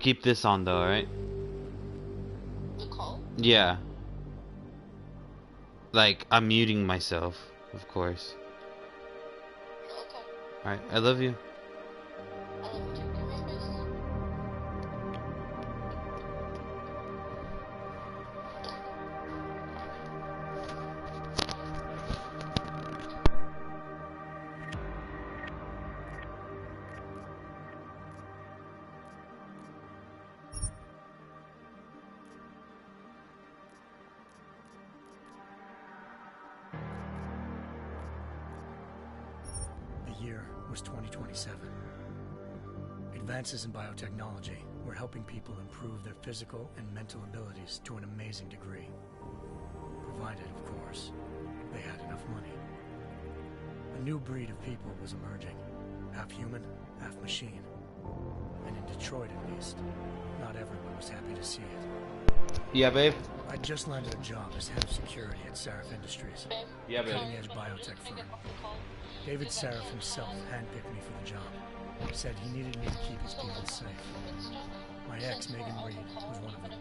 Keep this on though, alright? The call? Yeah. Like, I'm muting myself, of course. Okay. Alright, I love you. I love you too. Give me space. The year was 2027. Advances in biotechnology were helping people improve their physical and mental abilities to an amazing degree. Provided, of course, they had enough money. A new breed of people was emerging, half human, half machine. And in Detroit, at least, not everyone was happy to see it. Yeah, babe? I just landed a job as head of security at Sarif Industries, Yeah, a babe. cutting-edge biotech firm. David Sarif himself handpicked me for the job. He said he needed me to keep his people safe. My ex, Megan Reed, was one of them.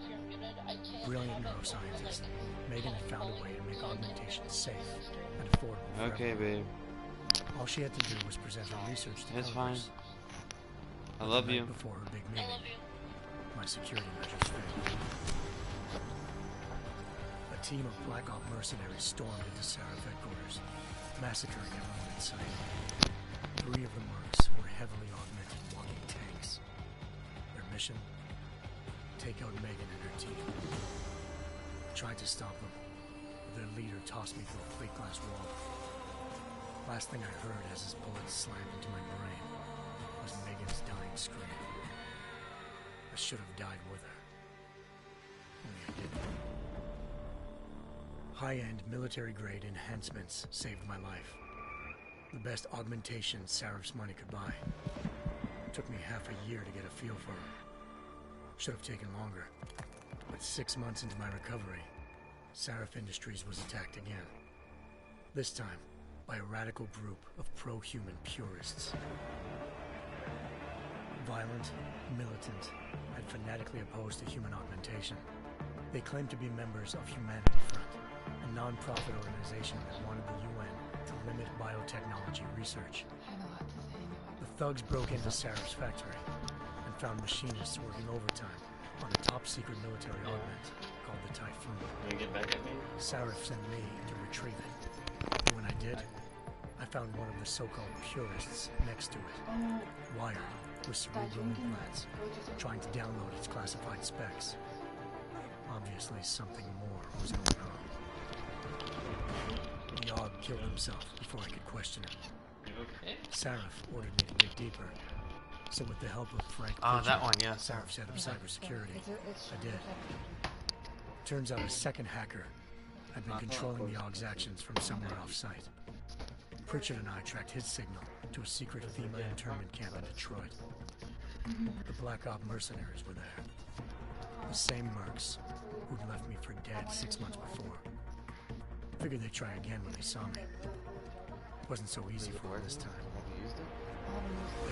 Brilliant neuroscientist, Megan had found a way to make augmentation safe and affordable for Okay, everyone. babe. All she had to do was present her research to That's Congress. I But love the night you. before her big meeting, my security measures failed. A team of Black Op mercenaries stormed into Sarif headquarters, massacring everyone in sight. 3 of the mercs were heavily augmented walking tanks. Their mission? Take out Megan and her team. I tried to stop them, but their leader tossed me through a plate glass wall. Last thing I heard as his bullets slammed into my brain was Megan's dying scream. I should have died with her. Only I didn't. High-end military-grade enhancements saved my life. The best augmentation Sarif's money could buy. Took me half a year to get a feel for her. Should have taken longer. But 6 months into my recovery, Sarif Industries was attacked again. This time, by a radical group of pro-human purists. Violent, militant, and fanatically opposed to human augmentation. They claimed to be members of Humanity Front, a non-profit organization that wanted the UN to limit biotechnology research. The thugs broke into Sarif's factory and found machinists working overtime on a top-secret military augment called the Typhoon. Can you get back at me? Sarif sent me to retrieve it. And when I did, I found one of the so-called purists next to it, wired with cerebral implants, trying to download its classified specs. Obviously, something more was going on. The Yogg killed himself before I could question him. Okay. Sarif ordered me to dig deeper. So with the help of Frank Oh, that Pritchard, one, yeah. Sarif's head of cybersecurity, I did. Turns out a second hacker had been controlling the Yogg's actions from somewhere off-site. Pritchard and I tracked his signal to a secret FEMA internment camp in Detroit. The Black Op mercenaries were there. The same mercs who'd left me for dead 6 months before. Figured they'd try again when they saw me. Wasn't so easy for them this time. Have you used it?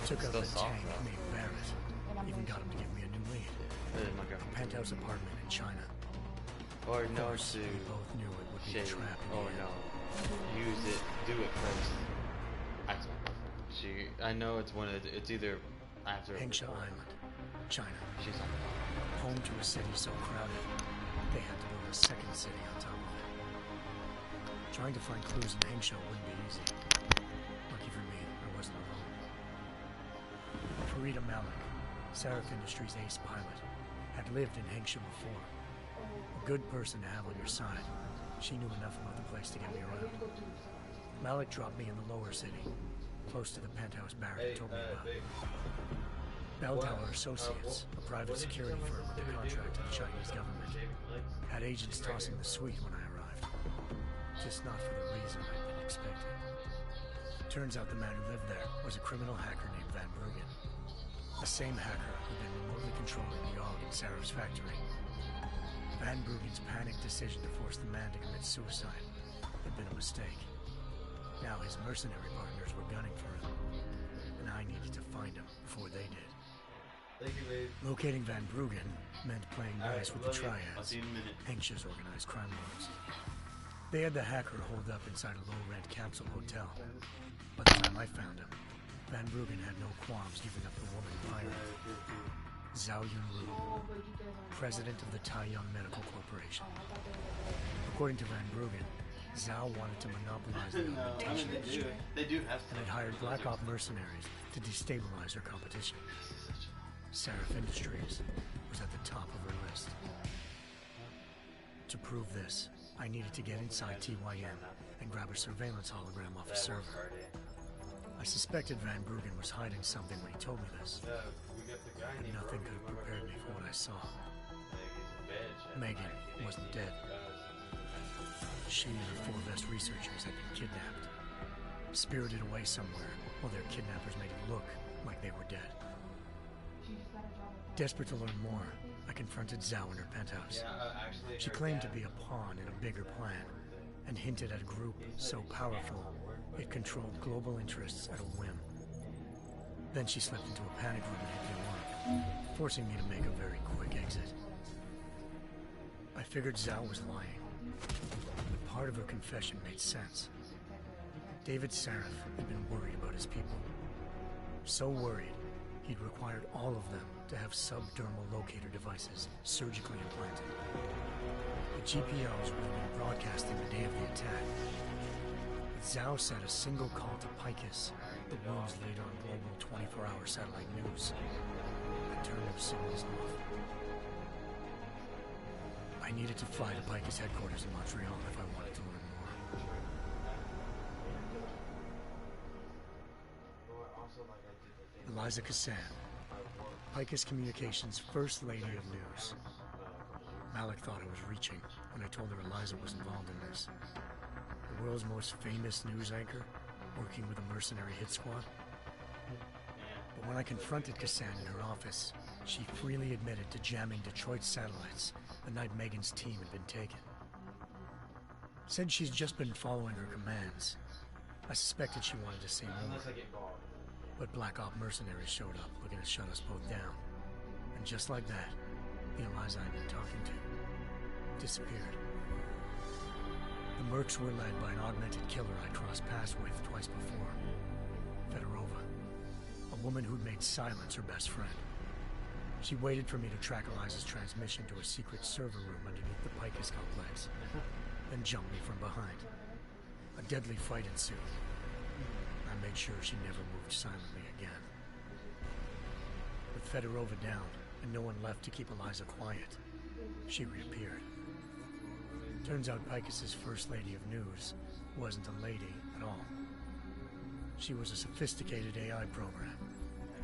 I took out the Still soft, tank though. named Barrett. Even got him to give me a new lead. A penthouse apartment in China. Or Of no, course, to we both knew it would be a shade. trap in Oh the end. no. Use it. Do it first. Ask my girlfriend. I know it's one of it's either after or Hengsha before. Island, China. She's on Home to a city so crowded, they had to build a second city on top of it. Trying to find clues in Hengsha wouldn't be easy. Lucky for me, I wasn't alone. Farida Malik, Sarif Industries' ace pilot, had lived in Hengsha before. A good person to have on your side. She knew enough about the place to get me around. Malik dropped me in the lower city, close to the penthouse Barrett told me about. Bell Tower Associates, a private security firm with a contract to the Chinese government, had agents tossing the suite when I arrived. Just not for the reason I'd been expecting. Turns out the man who lived there was a criminal hacker named Van Bruggen. The same hacker who'd been remotely controlling the Yogg in Sarif's factory. Van Bruggen's panicked decision to force the man to commit suicide had been a mistake. Now his mercenary partners were gunning for him, and I needed to find him before they did. Locating Van Bruggen meant playing nice with the I'll triads, see you in a minute. anxious organized crime lords. They had the hacker holed up inside a low-rent capsule hotel. By the time I found him, Van Bruggen had no qualms giving up the woman he hired. Zhao Yunru, president of the Taiyang Medical Corporation. According to Van Bruggen, Zhao wanted to monopolize the augmentation industry They do have and had hired Black Op mercenaries to destabilize her competition. Seraph Industries was at the top of her list. To prove this, I needed to get inside TYM and grab a surveillance hologram off a server. I suspected Van Bruggen was hiding something when he told me this, but nothing could have prepared me for what I saw. Megan wasn't dead. She and her 4 best researchers had been kidnapped, spirited away somewhere while their kidnappers made it look like they were dead. Desperate to learn more, I confronted Zhao in her penthouse. She claimed to be a pawn in a bigger plan, and hinted at a group so powerful it controlled global interests at a whim. Then she slipped into a panic room and hit the alarm, forcing me to make a very quick exit. I figured Zhao was lying, but part of her confession made sense. David Seraph had been worried about his people. So worried, he'd required all of them to have subdermal locator devices surgically implanted. The GPOs would have been broadcasting the day of the attack. But Zhao sent a single call to Picus, the wounds laid on global 24-hour satellite news, and turned those signals off. I needed to fly to Picus headquarters in Montreal if I wanted to learn more. Eliza Cassan, Picus Communications' First Lady of News. Malik thought I was reaching when I told her Eliza was involved in this. The world's most famous news anchor, working with a mercenary hit squad. But when I confronted Cassan in her office, she freely admitted to jamming Detroit's satellites the night Megan's team had been taken. Said she's just been following her commands. I suspected she wanted to say more. But Black Op mercenaries showed up looking to shut us both down. And just like that, the Eliza I'd been talking to disappeared. The Mercs were led by an augmented killer I crossed paths with twice before. Fedorova, a woman who'd made silence her best friend. She waited for me to track Eliza's transmission to a secret server room underneath the Picus complex, then jumped me from behind. A deadly fight ensued. I made sure she never moved silently again. With Fedorova down and no one left to keep Eliza quiet, she reappeared. Turns out Picus's First Lady of News wasn't a lady at all. She was a sophisticated AI program,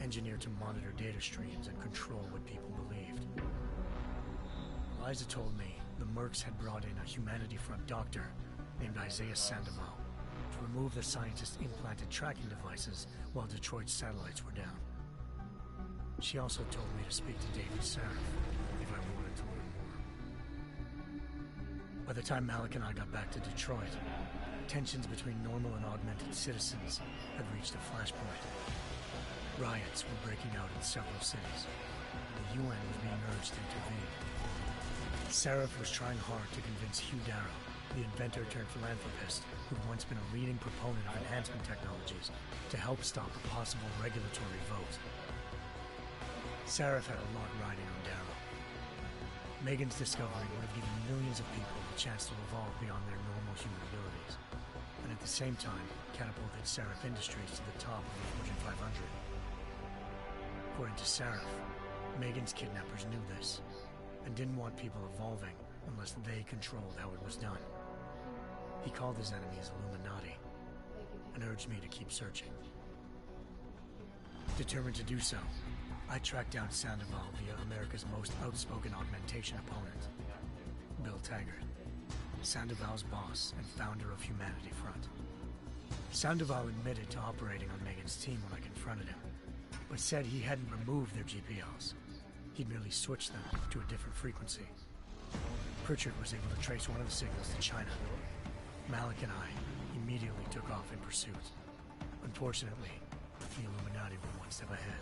engineered to monitor data streams and control what people believed. Eliza told me the Mercs had brought in a Humanity Front doctor named Isaiah Sandoval to remove the scientist's implanted tracking devices while Detroit's satellites were down. She also told me to speak to David Seraph if I wanted to learn more. By the time Malik and I got back to Detroit, tensions between normal and augmented citizens had reached a flashpoint. Riots were breaking out in several cities. The UN was being urged to intervene. Seraph was trying hard to convince Hugh Darrow, the inventor-turned-philanthropist who'd once been a leading proponent of enhancement technologies, to help stop a possible regulatory vote. Seraph had a lot riding on Darrow. Megan's discovery would have given millions of people the chance to evolve beyond their normal human abilities, and at the same time catapulted Seraph Industries to the top of the Fortune 500. According to Seraph, Megan's kidnappers knew this, and didn't want people evolving unless they controlled how it was done. He called his enemies Illuminati, and urged me to keep searching. Determined to do so, I tracked down Sandoval via America's most outspoken augmentation opponent, Bill Taggart, Sandoval's boss and founder of Humanity Front. Sandoval admitted to operating on Megan's team when I confronted him, but said he hadn't removed their GPLs. He'd merely switched them to a different frequency. Pritchard was able to trace one of the signals to China. Malik and I immediately took off in pursuit. Unfortunately, the Illuminati were one step ahead.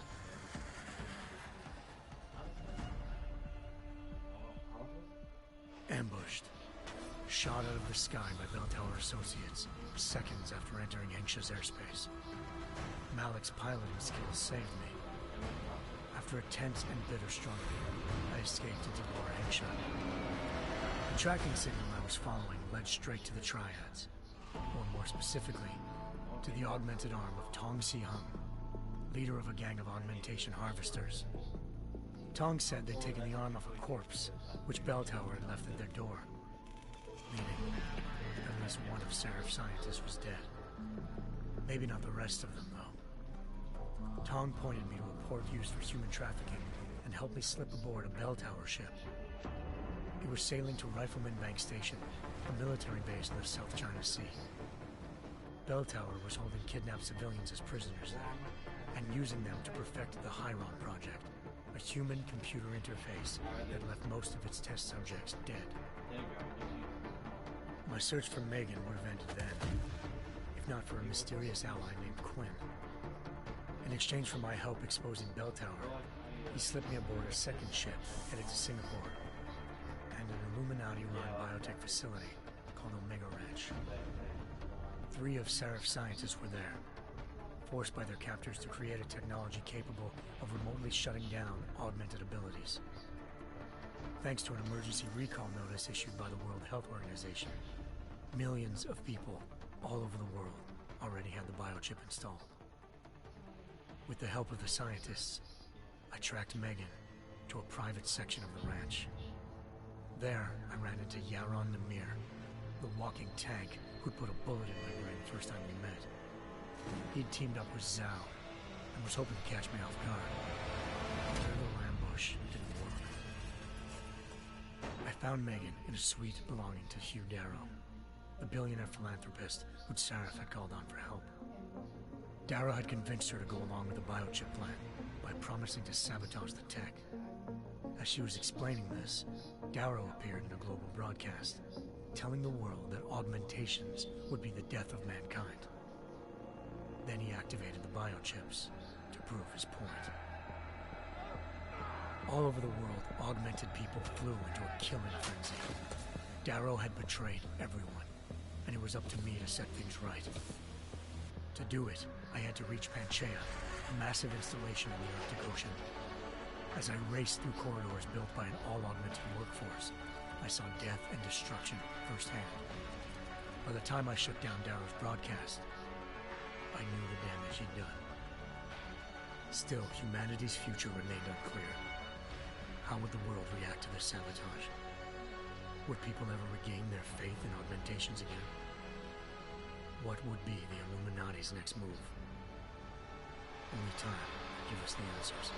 shot out of the sky by Bell Tower Associates, seconds after entering Hengsha's airspace. Malik's piloting skills saved me. After a tense and bitter struggle, I escaped into Lower Hengsha. The tracking signal I was following led straight to the Triads, or more specifically, to the augmented arm of Tong Si-hung, leader of a gang of augmentation harvesters. Tong said they'd taken the arm off a corpse, which Bell Tower had left at their door, meaning at least one of Seraph's scientists was dead. Maybe not the rest of them, though. Tong pointed me to a port used for human trafficking and helped me slip aboard a Bell Tower ship. It was sailing to Rifleman Bank Station, a military base in the South China Sea. Bell Tower was holding kidnapped civilians as prisoners there, and using them to perfect the Hyron Project, a human-computer interface that left most of its test subjects dead. My search for Megan would have ended then, if not for a mysterious ally named Quinn. In exchange for my help exposing Bell Tower, he slipped me aboard a second ship headed to Singapore, and an Illuminati-run biotech facility called Omega Ranch. 3 of Seraph's scientists were there, forced by their captors to create a technology capable of remotely shutting down augmented abilities. Thanks to an emergency recall notice issued by the World Health Organization, millions of people all over the world already had the biochip installed. With the help of the scientists, I tracked Megan to a private section of the ranch. There, I ran into Yaron Namir, the walking tank who'd put a bullet in my brain the first time we met. He'd teamed up with Zhao and was hoping to catch me off guard. Their little ambush didn't work. I found Megan in a suite belonging to Hugh Darrow, the billionaire philanthropist who Seraph had called on for help. Darrow had convinced her to go along with the biochip plan by promising to sabotage the tech. As she was explaining this, Darrow appeared in a global broadcast, telling the world that augmentations would be the death of mankind. Then he activated the biochips to prove his point. All over the world, augmented people flew into a killing frenzy. Darrow had betrayed everyone, and it was up to me to set things right. To do it, I had to reach Panchaea, a massive installation in the Arctic Ocean. As I raced through corridors built by an all-augmented workforce, I saw death and destruction firsthand. By the time I shut down Darrow's broadcast, I knew the damage he'd done. Still, humanity's future remained unclear. How would the world react to this sabotage? Would people ever regain their faith in augmentations again? What would be the Illuminati's next move? Only time could give us the answers.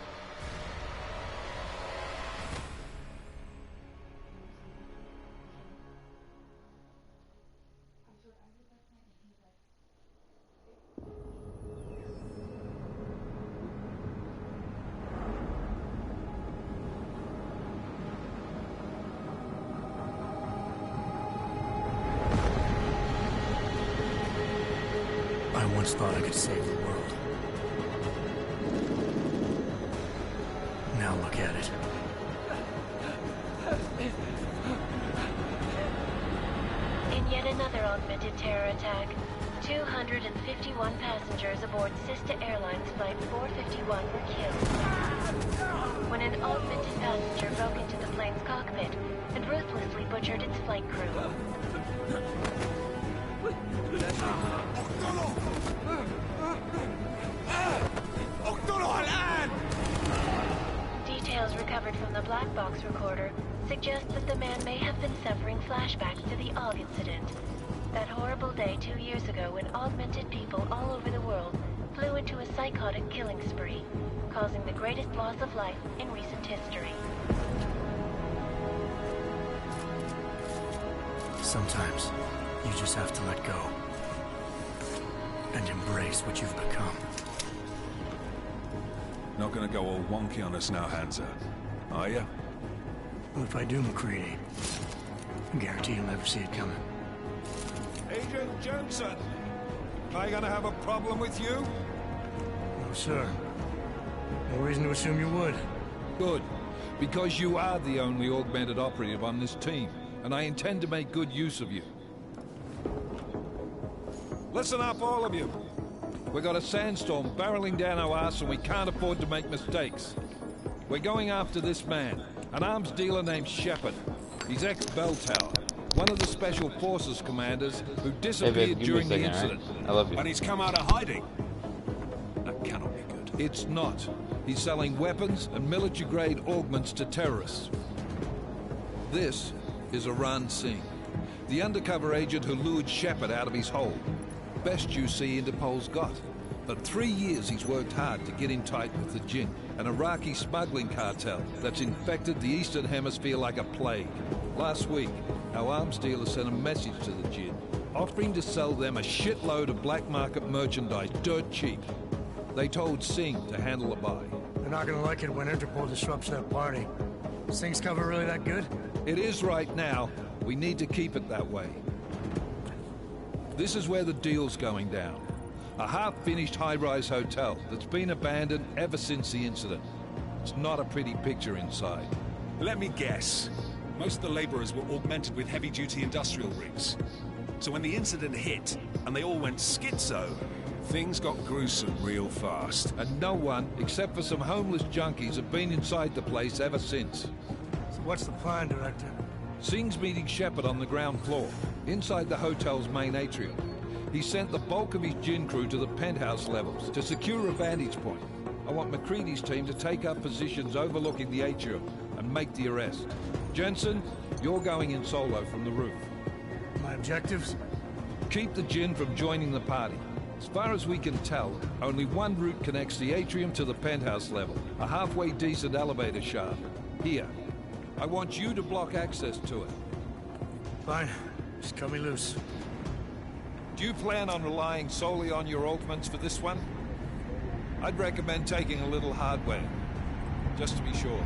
I once thought I could save the world. Now look at it. In yet another augmented terror attack, 251 passengers aboard Sister Airlines Flight 451 were killed when an augmented passenger broke into the plane's cockpit and ruthlessly butchered its flight crew. Details recovered from the black box recorder suggest that the man may have been suffering flashbacks to the Aug incident. That horrible day 2 years ago when augmented people all over the world flew into a psychotic killing spree, causing the greatest loss of life in recent history. Sometimes, you just have to let go. And embrace what you've become. Not gonna go all wonky on us now, Hansa, are you? Well, if I do, McCready, I guarantee you'll never see it coming. Agent Jensen, am I gonna have a problem with you? No, sir. No reason to assume you would. Good, because you are the only augmented operative on this team. and I intend to make good use of you. Listen up, all of you. We've got a sandstorm barreling down our arse and we can't afford to make mistakes. We're going after this man, an arms dealer named Shepard. He's ex-Bell Tower, one of the Special Forces commanders who disappeared during the incident. Right? I love you. And he's come out of hiding. That cannot be good. It's not. He's selling weapons and military-grade augments to terrorists. This is Iran Singh, the undercover agent who lured Shepard out of his hole. Best you see Interpol's got. For 3 years he's worked hard to get in tight with the Jinn, an Iraqi smuggling cartel that's infected the Eastern Hemisphere like a plague. Last week, our arms dealer sent a message to the Jinn, offering to sell them a shitload of black market merchandise dirt cheap. They told Singh to handle the buy. They're not gonna like it when Interpol disrupts their party. Singh's cover really that good? It is right now. We need to keep it that way. This is where the deal's going down. A half-finished high-rise hotel that's been abandoned ever since the incident. It's not a pretty picture inside. Let me guess. Most of the laborers were augmented with heavy-duty industrial rigs. So when the incident hit, and they all went schizo, things got gruesome real fast. And no one, except for some homeless junkies, have been inside the place ever since. So what's the plan, Director? Singh's meeting Shepard on the ground floor, inside the hotel's main atrium. He sent the bulk of his Jinn crew to the penthouse levels to secure a vantage point. I want McCready's team to take up positions overlooking the atrium and make the arrest. Jensen, you're going in solo from the roof. My objectives? Keep the Jinn from joining the party. As far as we can tell, only one route connects the atrium to the penthouse level, a halfway decent elevator shaft. Here. I want you to block access to it. Fine. Just cut me loose. Do you plan on relying solely on your augments for this one? I'd recommend taking a little hardware, just to be sure.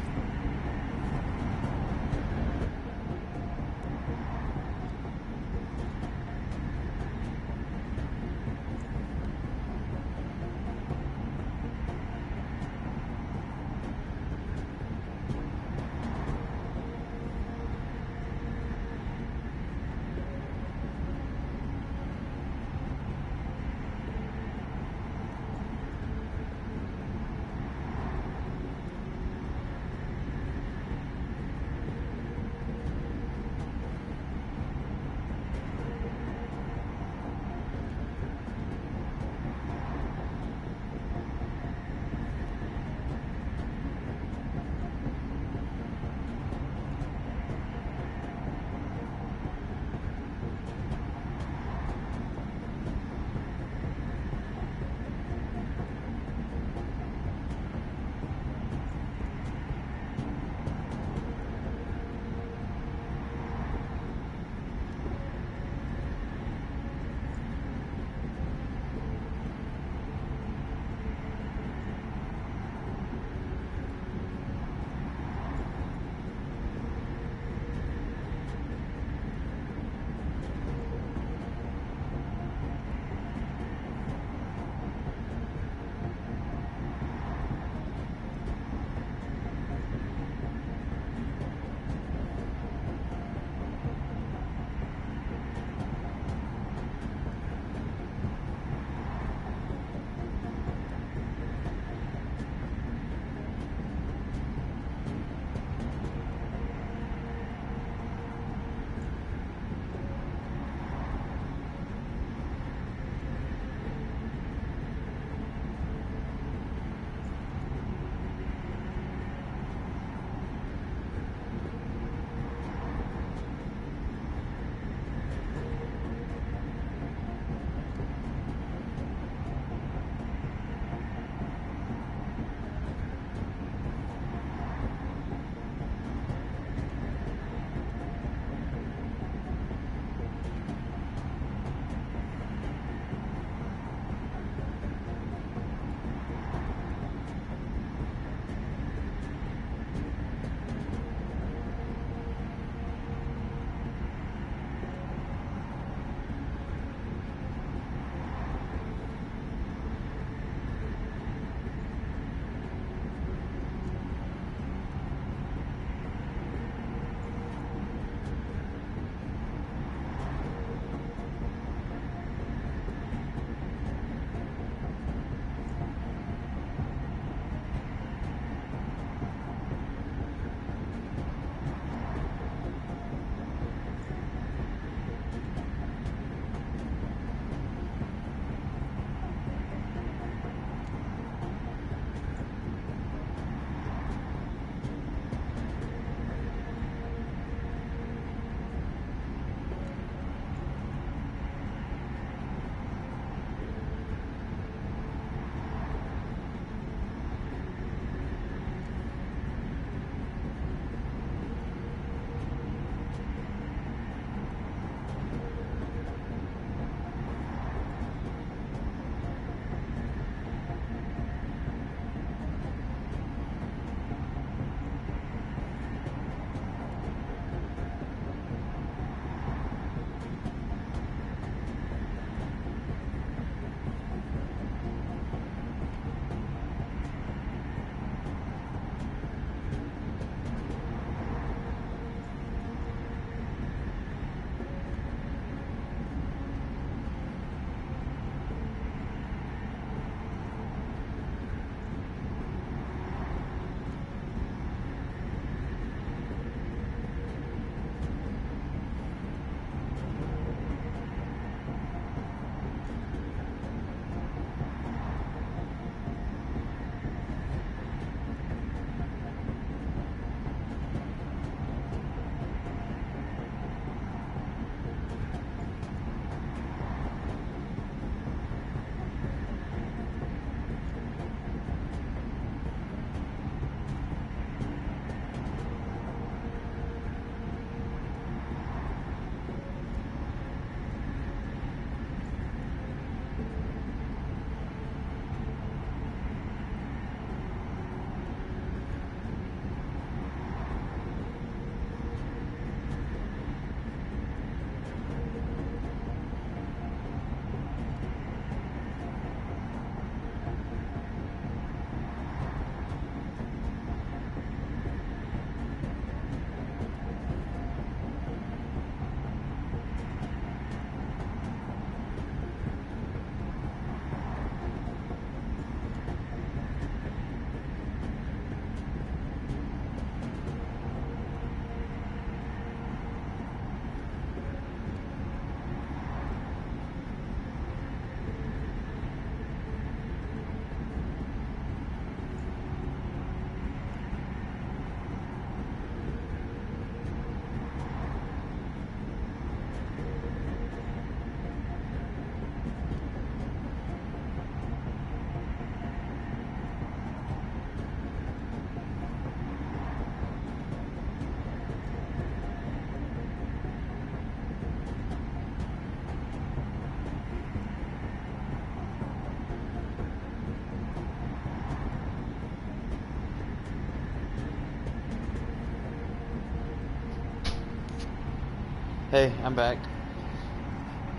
Hey, I'm back.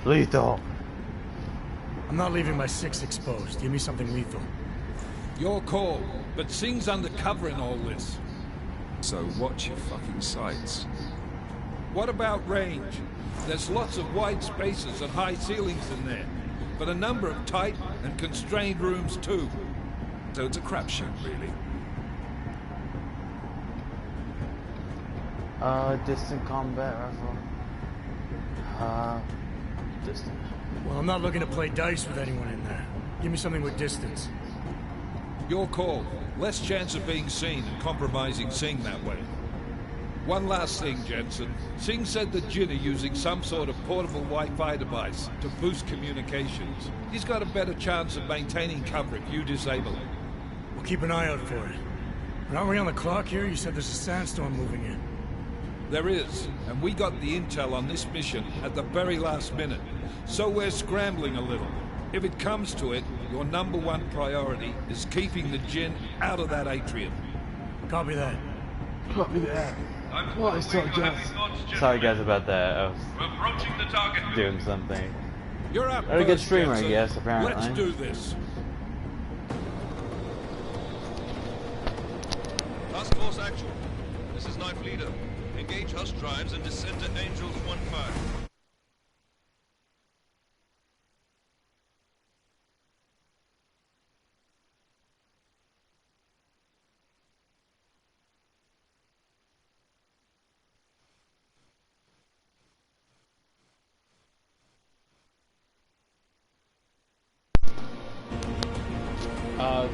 Lethal. I'm not leaving my 6 exposed. Give me something lethal. Your call, but Singh's undercover in all this. So watch your fucking sights. What about range? There's lots of wide spaces and high ceilings in there, but a number of tight and constrained rooms too. So it's a crapshoot, really. Distant combat rifle. Distant. Well, I'm not looking to play dice with anyone in there. Give me something with distance. Your call. Less chance of being seen and compromising Singh that way. One last thing, Jensen. Singh said the Jinn are using some sort of portable Wi-Fi device to boost communications. He's got a better chance of maintaining cover if you disable it. We'll keep an eye out for it. But aren't we on the clock here? You said there's a sandstorm moving in. There is, and we got the intel on this mission at the very last minute. So we're scrambling a little. If it comes to it, your #1 priority is keeping the Jinn out of that atrium. Copy that. Copy that. Well, sorry guys about that. I was Approaching the target. doing something. You're up. Not a good first, streamer, I Jensen. guess, apparently. Let's do this. Task Force Actual. This is Knife Leader. Engage Hush drives and descend to Angels 1-5.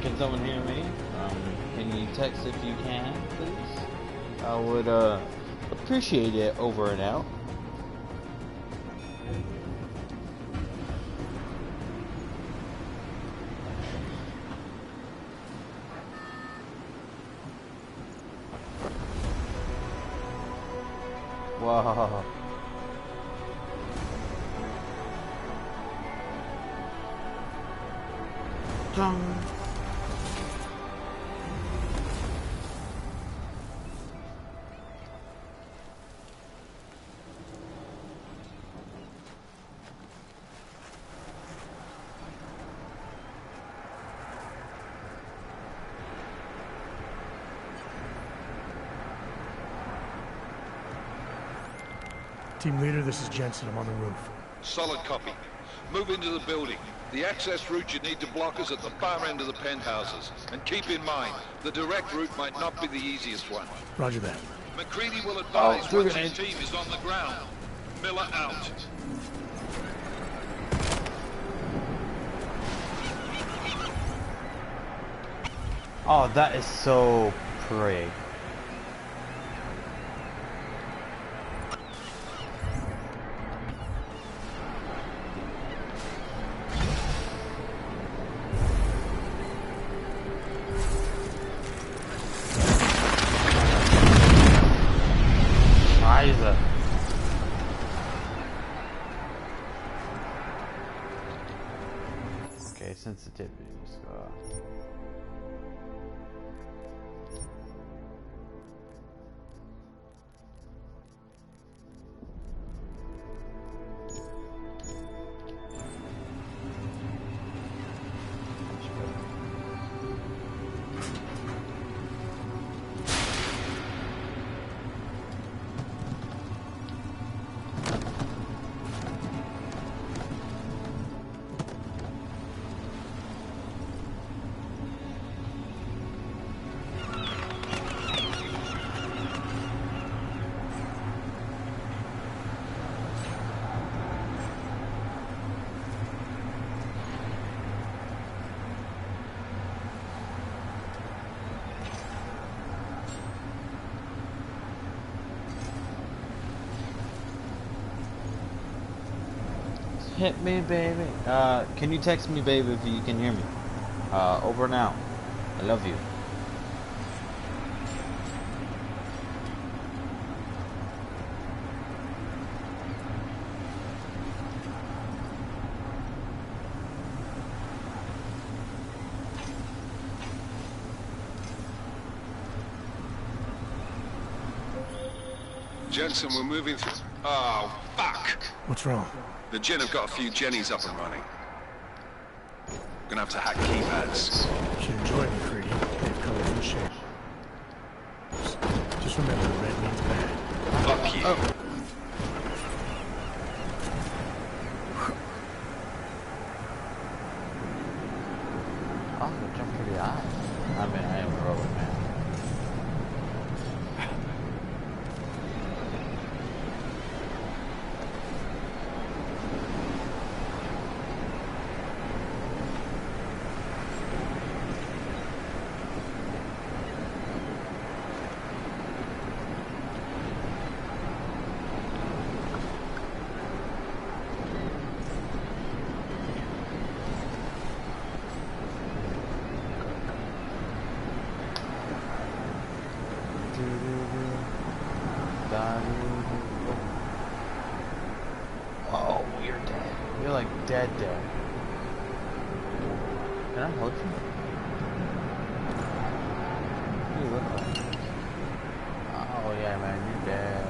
Can someone hear me? Can you text if you can, please? I would appreciate it. Over and out. Wow. Dun. Team leader, this is Jensen. I'm on the roof. Solid copy. Move into the building. The access route you need to block is at the far end of the penthouses. And keep in mind, the direct route might not be the easiest one. Roger that. McCready will advise through once grenade. his team is on the ground. Miller out. Oh, that is so pretty. Scheiße. Okay, sensitivity. Let's go. Hit me, baby. Can you text me, baby, if you can hear me? Over now. I love you. Jensen, we're moving through. Oh, fuck! What's wrong? The Jinn have got a few Jennies up and running. We're gonna have to hack keypads. Should enjoy the free. They've colorful shape. Just remember, red means bad. Fuck you. Oh, jump pretty high. I mean, I am a robot man. Oh, you're dead. You're like dead. Can I hold you? What do you look like? Oh yeah, man, you're dead.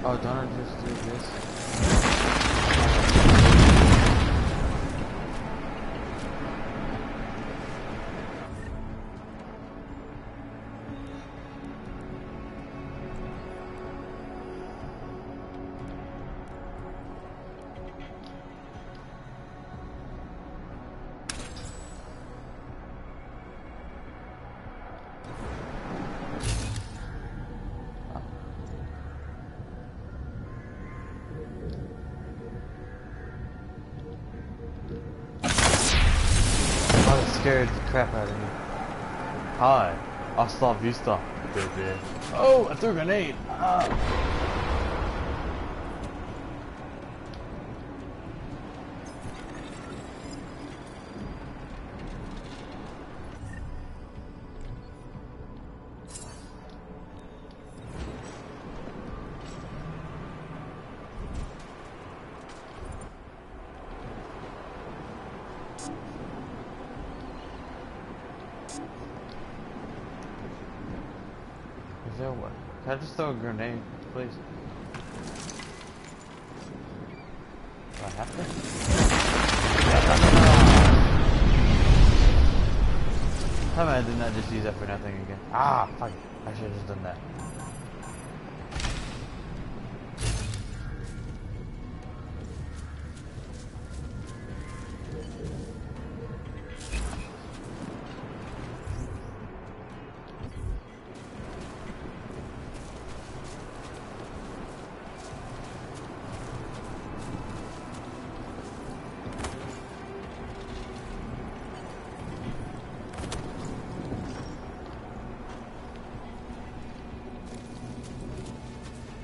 Oh, don't I just do this? Scared the crap out of me. Hi, hasta vista, baby. Oh, I threw a grenade. Ah. Is there what? Can I just throw a grenade, please? Do I have to? Tell me I did not just use that for nothing again. Ah, fuck. I should have just done that.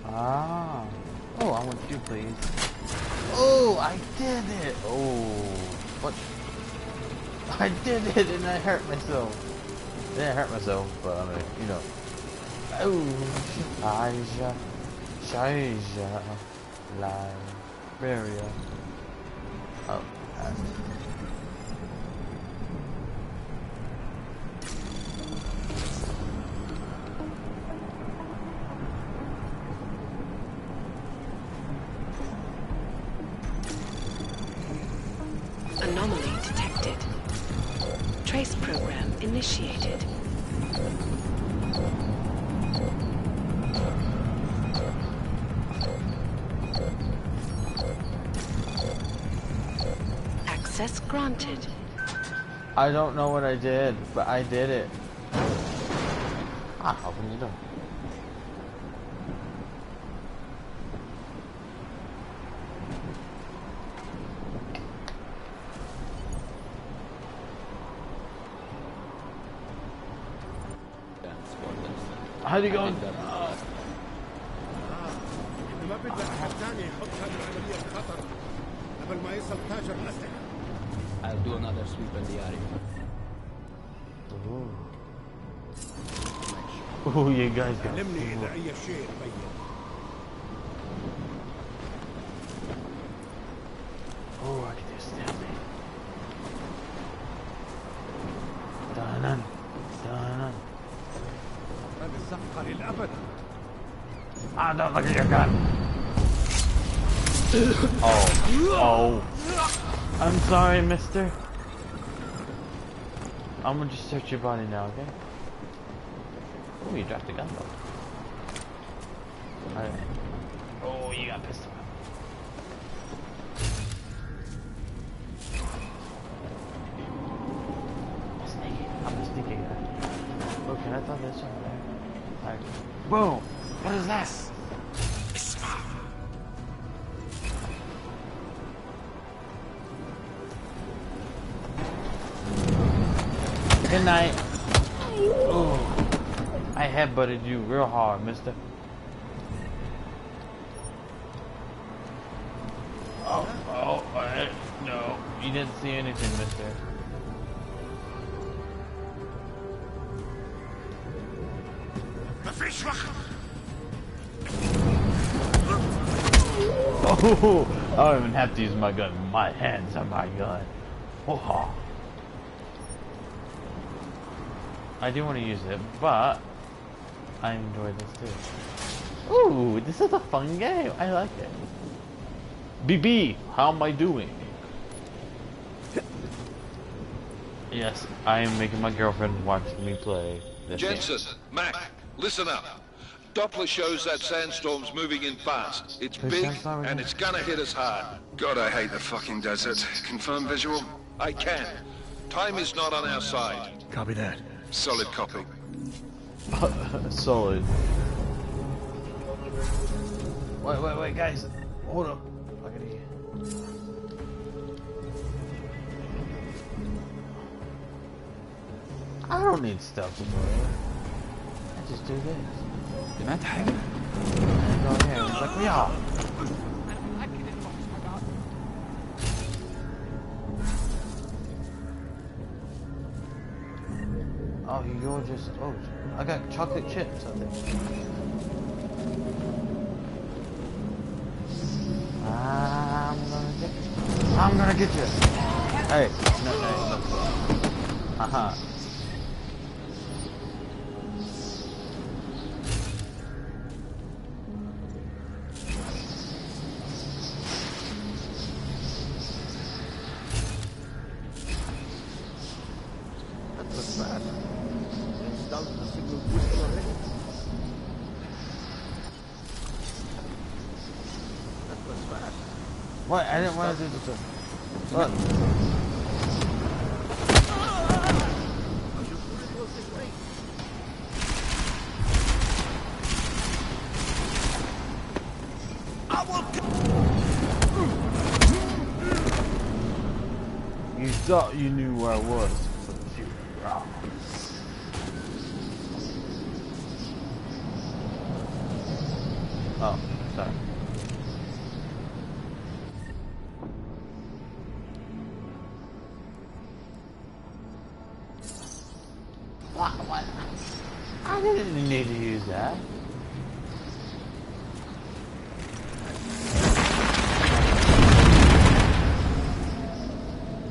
Ah. Oh, I want you, please. Oh, I did it. Oh, what? I did it, and I hurt myself. I didn't hurt myself, but I mean, you know. Oh, Shaija, Liberia. Oh. Anomaly detected. Trace program initiated. Access granted. I don't know what I did, but I did it. Ah, open your door. How'd you go? ما بدنا أحد ثاني يحط هذه العملية بخطر قبل ما يصل تاجر الأسلحة. I'll do another sweep in the area. Oh, you guys got علمني إذا أي شيء تبين. Oh, stab me. Dun-dun. Dun-dun. هذه الصفقة للأبد. Ah, don't look at your gun. Oh. I'm sorry, mister. I'm gonna just search your body now, okay? Oh, you dropped the gun though. Alright. Oh, you got pistol. I'm a sneaky guy. Oh, can I throw this over there? Alright. Boom! What is that? Good night. Ooh. I headbutted you real hard, mister. No. You didn't see anything, mister. Oh, I don't even have to use my gun. My hands are my gun. Oh. I do want to use it, but I enjoy this too. Ooh, this is a fun game. I like it. BB, how am I doing? Yes, I am making my girlfriend watch me play this Jensen, game. Mac, listen up. Doppler shows that sandstorm's moving in fast. It's big, and it's gonna hit us hard. God, I hate the fucking desert. Confirm visual? I can. Time is not on our side. Copy that. Solid copy. Solid. Wait, guys. Hold up. I don't need stuff to do. I just do this. سمعت حاجة؟ And go here. It's like we are. Oh, you're just. Oh, I got chocolate chips, I think. I'm gonna get you. Hey, no. Haha. What? I didn't want to do this. Look. You thought you knew where I was, but you were wrong. Oh, sorry. What? I didn't need to use that.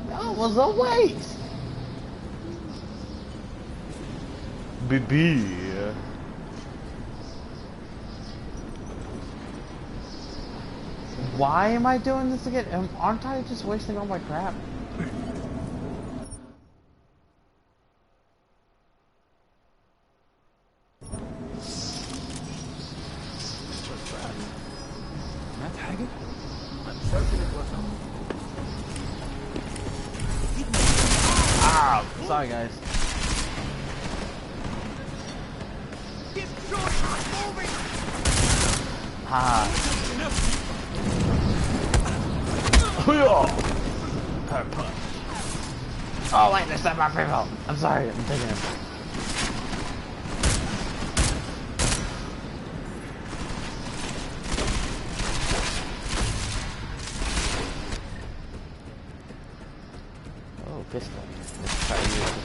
That was a waste. Baby. Why am I doing this again? Aren't I just wasting all my crap? سمعت حاجة؟ Ah, sorry guys. Ha. Power punch. Oh wait, that's not my favorite. I'm sorry, I'm taking it. Oh, pistol. Let's try to use it.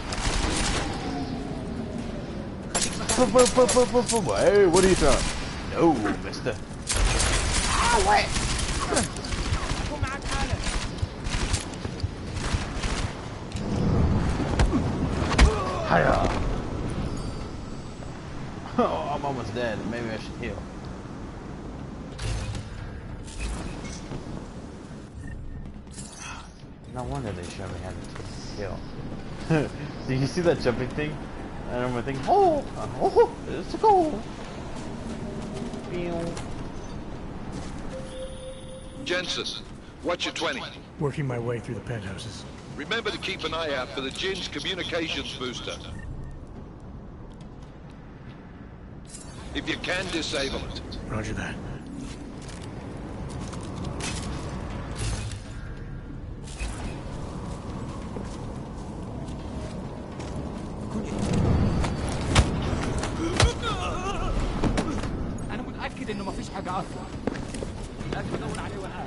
Hey, what are you throwing? No, mister. Ah, wait. Hiya! Oh, I'm almost dead. Maybe I should heal. No wonder they showed me how to heal. Do you see that jumping thing? And I'm thinking, oh, it's a goal. Jensen, what's your 20? Working my way through the penthouses. Remember to keep an eye out for the Jin's communications booster. If you can, disable it. Roger that. أنا متأكد إنه ما فيش حاجة أصلا. لازم أدور عليه والآن.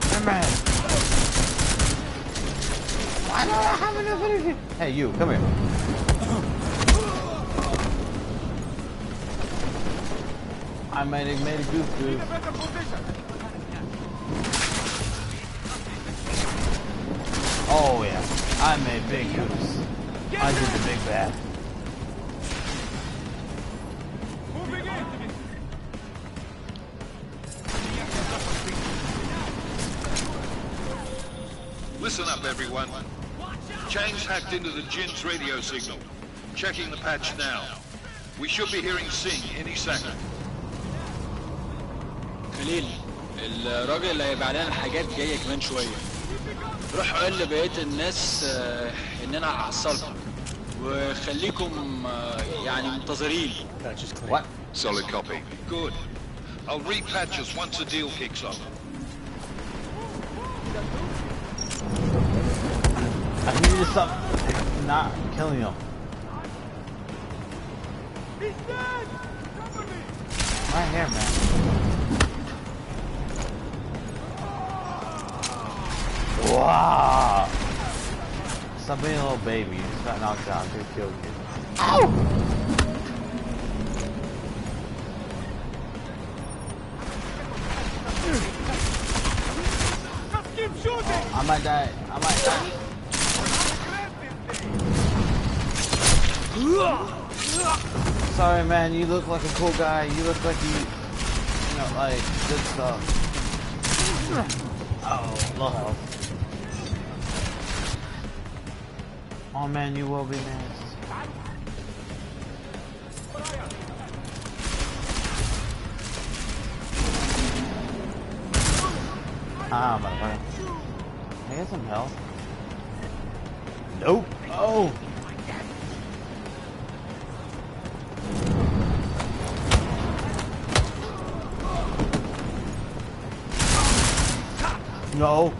Why don't I have enough energy? Hey, you, come here. I might have made a goof. Oh yeah, I made big goofs. I did the big bad. Listen up, everyone. Chang's hacked into the Jin's radio signal. Checking the patch now. We should be hearing Sing any second. خليل الراجل اللي هيبقى لنا الحاجات جايه كمان شويه. روح قول لبقيه الناس ان انا هحصلكم وخليكم يعني منتظرين. What? Solid copy. Good. I'll repatch us once the deal kicks off. I need you to stop not killing him. Right here, man. Wow! Stop being a little baby. You just got knocked out. They killed you. Ow! Oh, I might die. I might die. Sorry, man. You look like a cool guy. You look like you know, like good stuff. Oh, low health. Oh man, you will be next. Ah, motherfucker. Can I get some health? Nope. Oh. No.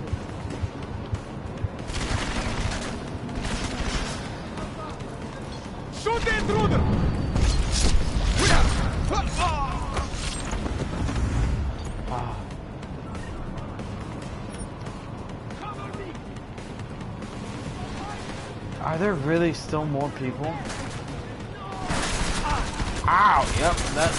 Shoot the intruder! Are there really still more people? Ow! Yep, that.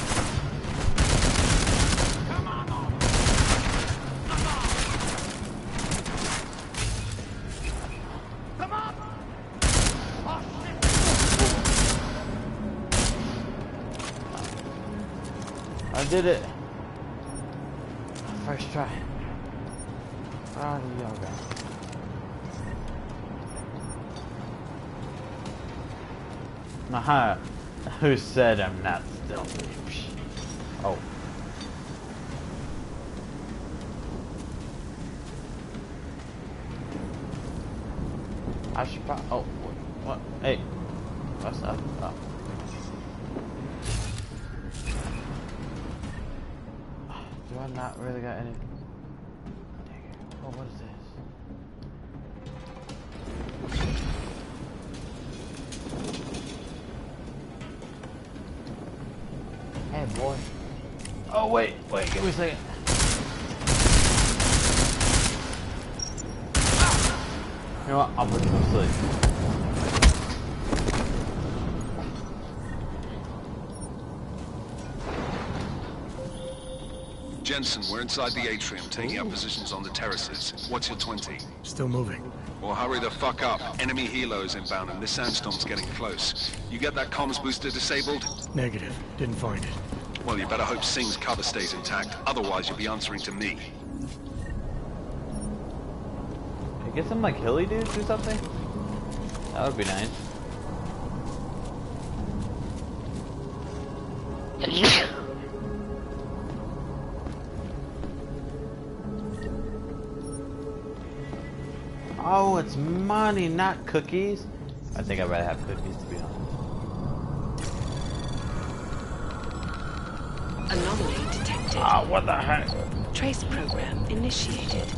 I did it. First try. Proud of yoga. Aha. Who said I'm not stealthy? Oh. I should probably. Oh, what? Hey. What's up? Oh. Do I not really got any? Oh, what is this? Hey, boy. Oh, wait, give me a second. You know what? I'll put you to sleep. Jensen, we're inside the atrium, taking up positions on the terraces. What's your 20? Still moving. Well, hurry the fuck up. Enemy helos inbound and this sandstorm's getting close. You get that comms booster disabled? Negative. Didn't find it. Well, you better hope Singh's cover stays intact. Otherwise, you'll be answering to me. Get some like hilly dudes or something? That would be nice. Oh, it's money, not cookies. I think I'd rather have cookies, to be honest. Anomaly detected. Ah, what the heck? Trace program initiated.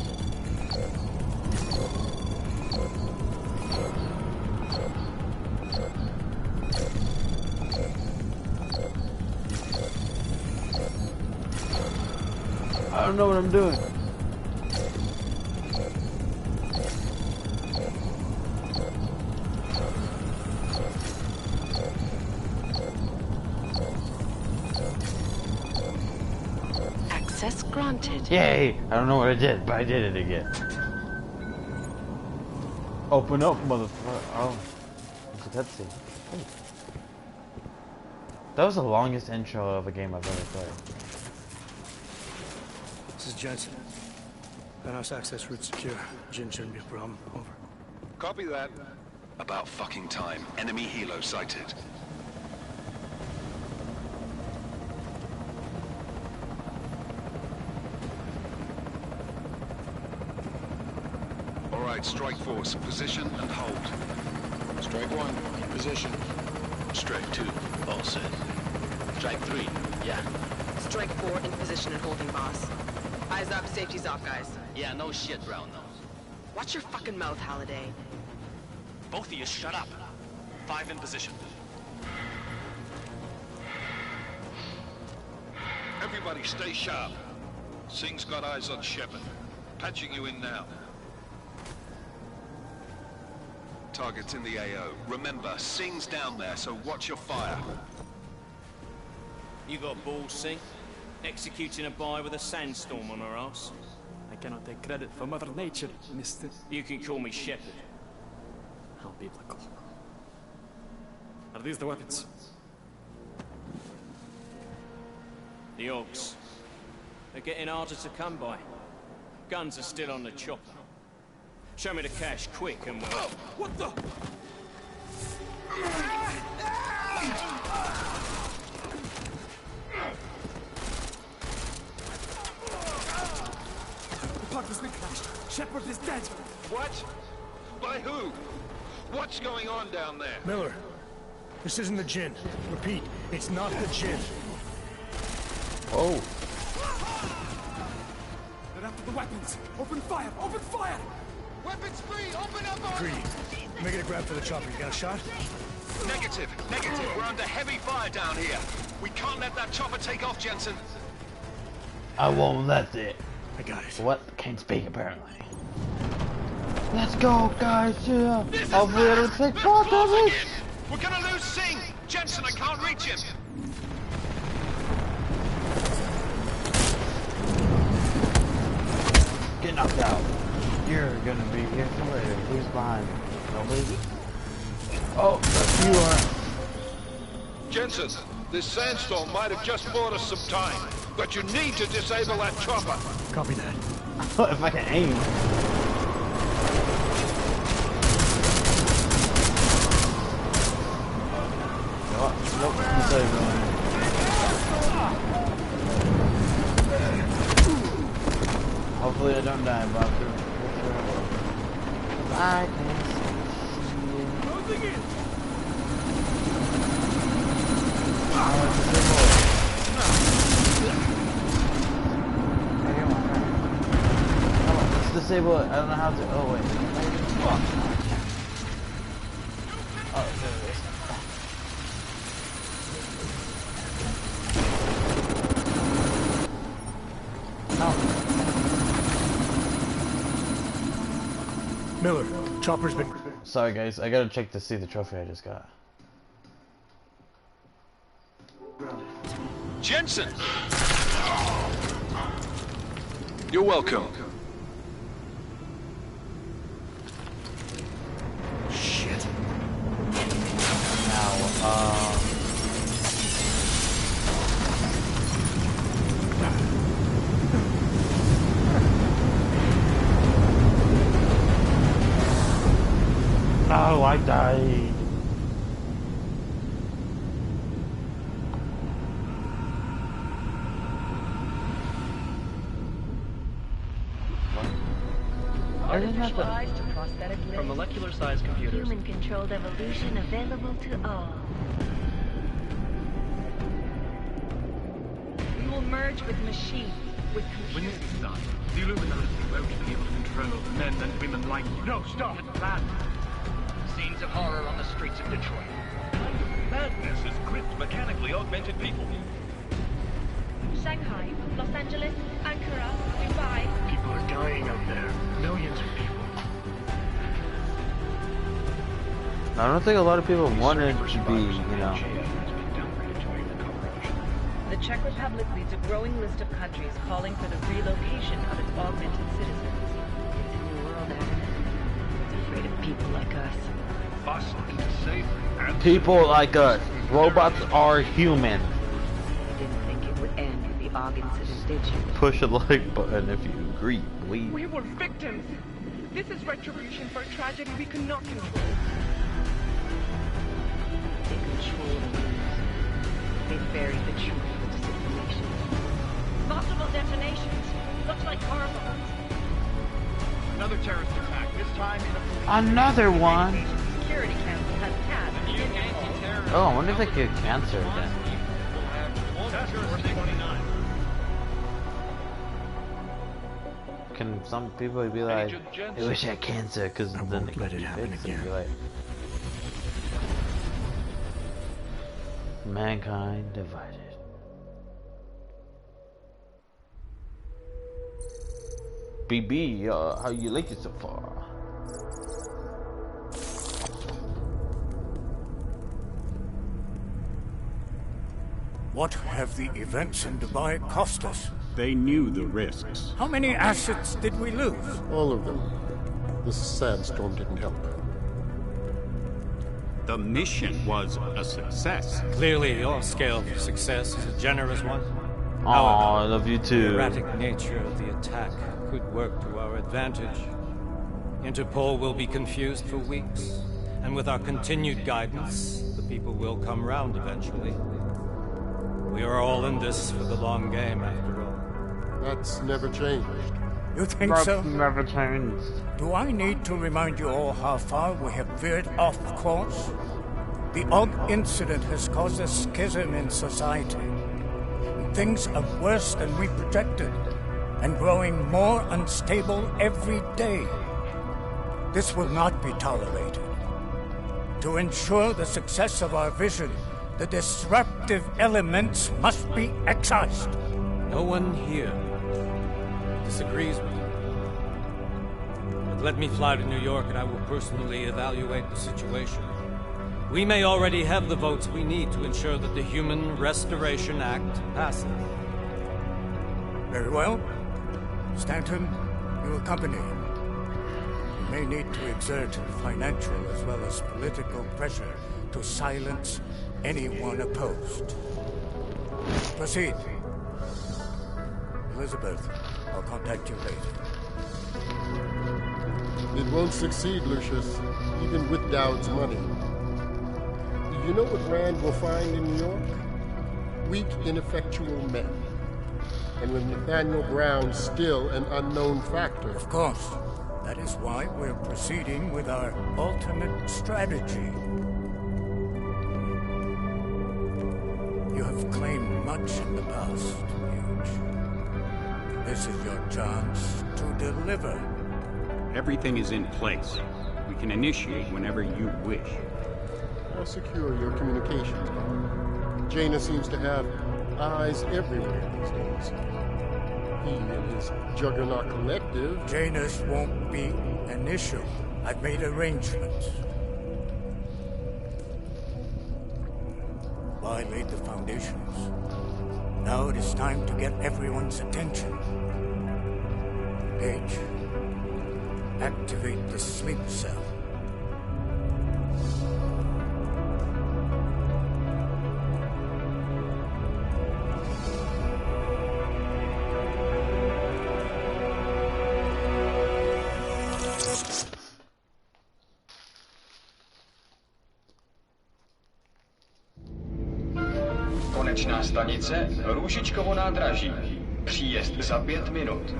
I don't know what I'm doing. Access granted. Yay! I don't know what I did, but I did it again. Open up, motherfucker. Oh. It's a cutscene. Oh. That was the longest intro of a game I've ever played. This is Jensen. Penthouse access route secure. Jin shouldn't be a problem. Over. Copy that. About fucking time. Enemy helo sighted. All right, strike force. Position and hold. Strike 1, in position. Strike 2, all set. Strike 3, yeah. Strike 4, in position and holding, boss. Eyes up, safety's off, guys. Yeah, no shit, round nose. Watch your fucking mouth, Halliday. Both of you shut up. 5 in position. Everybody stay sharp. Singh's got eyes on Shepard. Patching you in now. Target's in the AO. Remember, Singh's down there, so watch your fire. You got balls, Singh? Executing a buy with a sandstorm on her ass? I cannot take credit for Mother Nature, mister. You can call me Shepard. How biblical. Are these the weapons? The Ogs. They're getting harder to come by. Guns are still on the chopper. Show me the cash quick and we'll... Oh, what the? The part has been crashed. Shepard is dead. What? By who? What's going on down there? Miller, this isn't the Jinn. Repeat, it's not the Jinn. Oh. They're after the weapons. Open fire! Open fire! Weapons free! Open up! Greedy. Making a grab for the chopper. You got a shot? Negative. Negative. We're under heavy fire down here. We can't let that chopper take off, Jensen. I won't let it. I got it. What? Can't speak, apparently. Let's go, guys. Yeah. Hopefully it'll take part of it. We're gonna lose Singh. Jensen, I can't reach him. Get knocked out. You're gonna be here for later. Who's behind me? Nobody? Oh, you are. Jensen, this sandstorm might have just bought us some time, but you need to disable that chopper. Copy that. If I can aim. Nope, disable. Hopefully I don't die, but I'm sure I will. I can see you. Closing in. Let's disable it. I don't know how to. Oh, wait. Oh, there it is. Miller, chopper's been... Sorry guys, I gotta check to see the trophy I just got. Jensen! You're welcome. Oh, I died. Artificial eyes to prosthetic limbs. From molecular-sized computers. Human-controlled evolution available to all. We will merge with machines, with computers. When this is done, the Illuminati won't be able to control men and women like you. No, stop! It's bad. Scenes of horror on the streets of Detroit. Madness has gripped mechanically augmented people. Shanghai, Los Angeles, Ankara, Dubai. People are dying out there. Millions of people. I don't think a lot of people wanted to be, you know. The Czech Republic leads a growing list of countries calling for the relocation of its augmented citizens. It's a new world, Aaron. It's afraid of people like us. Boss looking to save and People like us. Robots are human. You didn't think it would end with the AUG incident, did you? Push a like button if you agree, please. We were victims. This is retribution for a tragedy we could not control. They control the news. They buried the truth with disinformation. Multiple detonations. Looks like car bombs. another terrorist attack. This time in Another one. Security Council has passed. Oh, I wonder if they could cancer then. Can some people be like, I wish I had cancer, because then they let it happen again. Be like, mankind divided. BB, how you like it so far? What have the events in Dubai cost us? They knew the risks. How many assets did we lose? All of them. The sandstorm didn't help. The mission was a success. Clearly, your scale for success is a generous one. Oh, I love you too. The erratic nature of the attack could work to our advantage. Interpol will be confused for weeks, and with our continued guidance, the people will come round eventually. We are all in this for the long game, after all. That's never changed. You think so? Never changed. Do I need to remind you all how far we have veered off course? The Og incident has caused a schism in society. Things are worse than we projected, and growing more unstable every day. This will not be tolerated. To ensure the success of our vision, the disruptive elements must be excised. No one here disagrees with you. But let me fly to New York and I will personally evaluate the situation. We may already have the votes we need to ensure that the Human Restoration Act passes. Very well. Stanton, you accompany. You may need to exert financial as well as political pressure to silence anyone opposed. Proceed. Elizabeth, I'll contact you later. It won't succeed, Lucius, even with Dowd's money. You know what Rand will find in New York? Weak, ineffectual men. And with Nathaniel Brown still an unknown factor. Of course. That is why we're proceeding with our alternate strategy. You have claimed much in the past, Huge. This is your chance to deliver. Everything is in place. We can initiate whenever you wish. I'll secure your communications, Bob. Jaina seems to have eyes everywhere these days. He and his Juggernaut Collective... Janus won't be an issue. I've made arrangements. I laid the foundations. Now it is time to get everyone's attention. Page, activate the sleep cell. Konečná stanice Růžičkovo nádraží. Příjezd za 5 minut.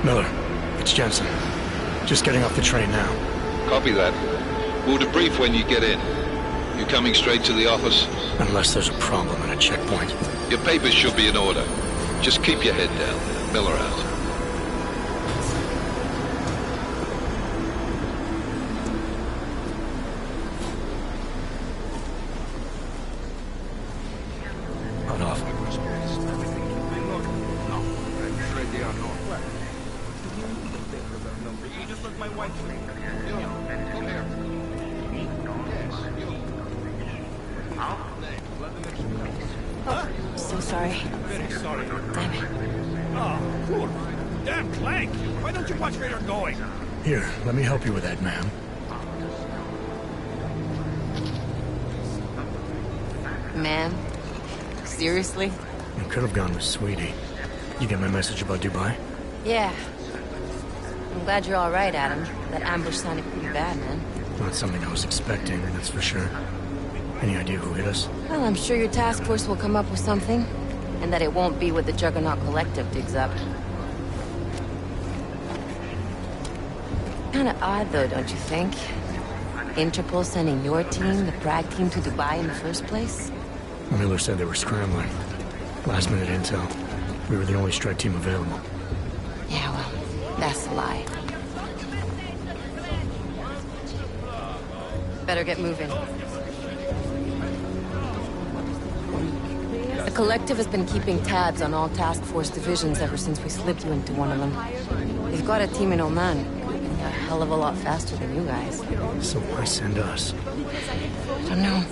Miller, it's Jensen. Just getting off the train now. Copy that. We'll debrief when you get in. You coming straight to the office? Unless there's a problem at a checkpoint. Your papers should be in order. Just keep your head down. Miller out. Not off. You just look my wife. Come here. So sorry. Very sorry. Damn it. Oh, poor. Damn Clank. Why don't you watch where you're going? Here, let me help you with that, ma'am. Man? Seriously? You could have gone with Sweetie. You get my message about Dubai? Yeah. I'm glad you're alright, Adam. That ambush sounded pretty bad, man. Not something I was expecting, that's for sure. Any idea who hit us? Well, I'm sure your task force will come up with something. And that it won't be what the Juggernaut Collective digs up. Kinda odd, though, don't you think? Interpol sending your team, the Prague team, to Dubai in the first place? Miller said they were scrambling. Last minute intel. We were the only strike team available. Yeah, well, that's a lie. Better get moving. The Collective has been keeping tabs on all task force divisions ever since we slipped you into one of them. They've got a team in Oman. They're a hell of a lot faster than you guys. So why send us? I don't know.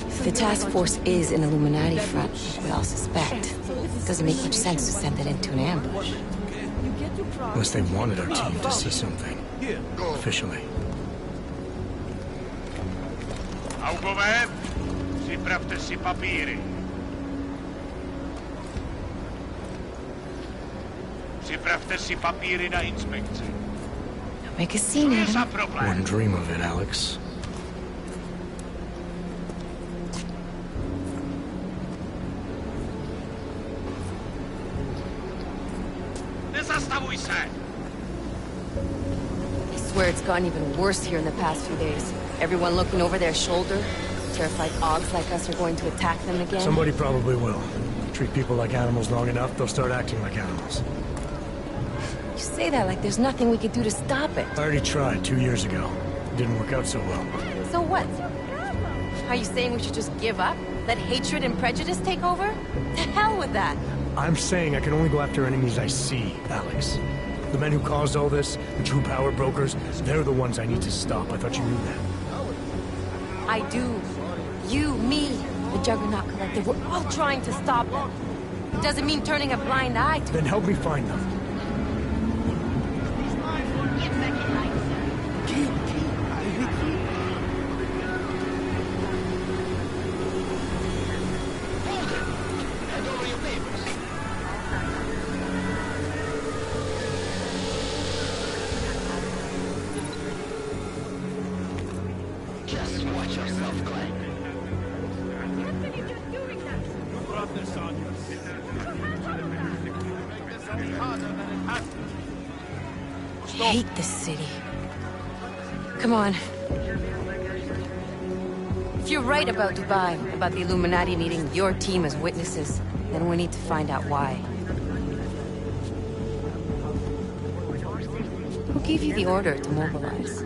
If the task force is an Illuminati front, we all suspect. It doesn't make much sense to send it into an ambush. Unless they wanted our team to see something. Officially. Augové, připravte si papíry. Připravte si papíry na inspekci. Make a scene, Adam. Wouldn't dream of it, Alex. Nezastavuj se! I swear it's gotten even worse here in the past few days. Everyone looking over their shoulder. Terrified Augs like us are going to attack them again. Somebody probably will. Treat people like animals long enough, they'll start acting like animals. You say that like there's nothing we could do to stop it. I already tried 2 years ago. It didn't work out so well. So what? Are you saying we should just give up? Let hatred and prejudice take over? To hell with that! I'm saying I can only go after enemies I see, Alex. The men who caused all this, the true power brokers, they're the ones I need to stop. I thought you knew that. I do. You, me, the Juggernaut Collective, we're all trying to stop them. It doesn't mean turning a blind eye to Then help me find them. Just watch yourself, Glenn. I hate this city. Come on. If you're right about Dubai, about the Illuminati needing your team as witnesses, then we need to find out why. Who gave you the order to mobilize?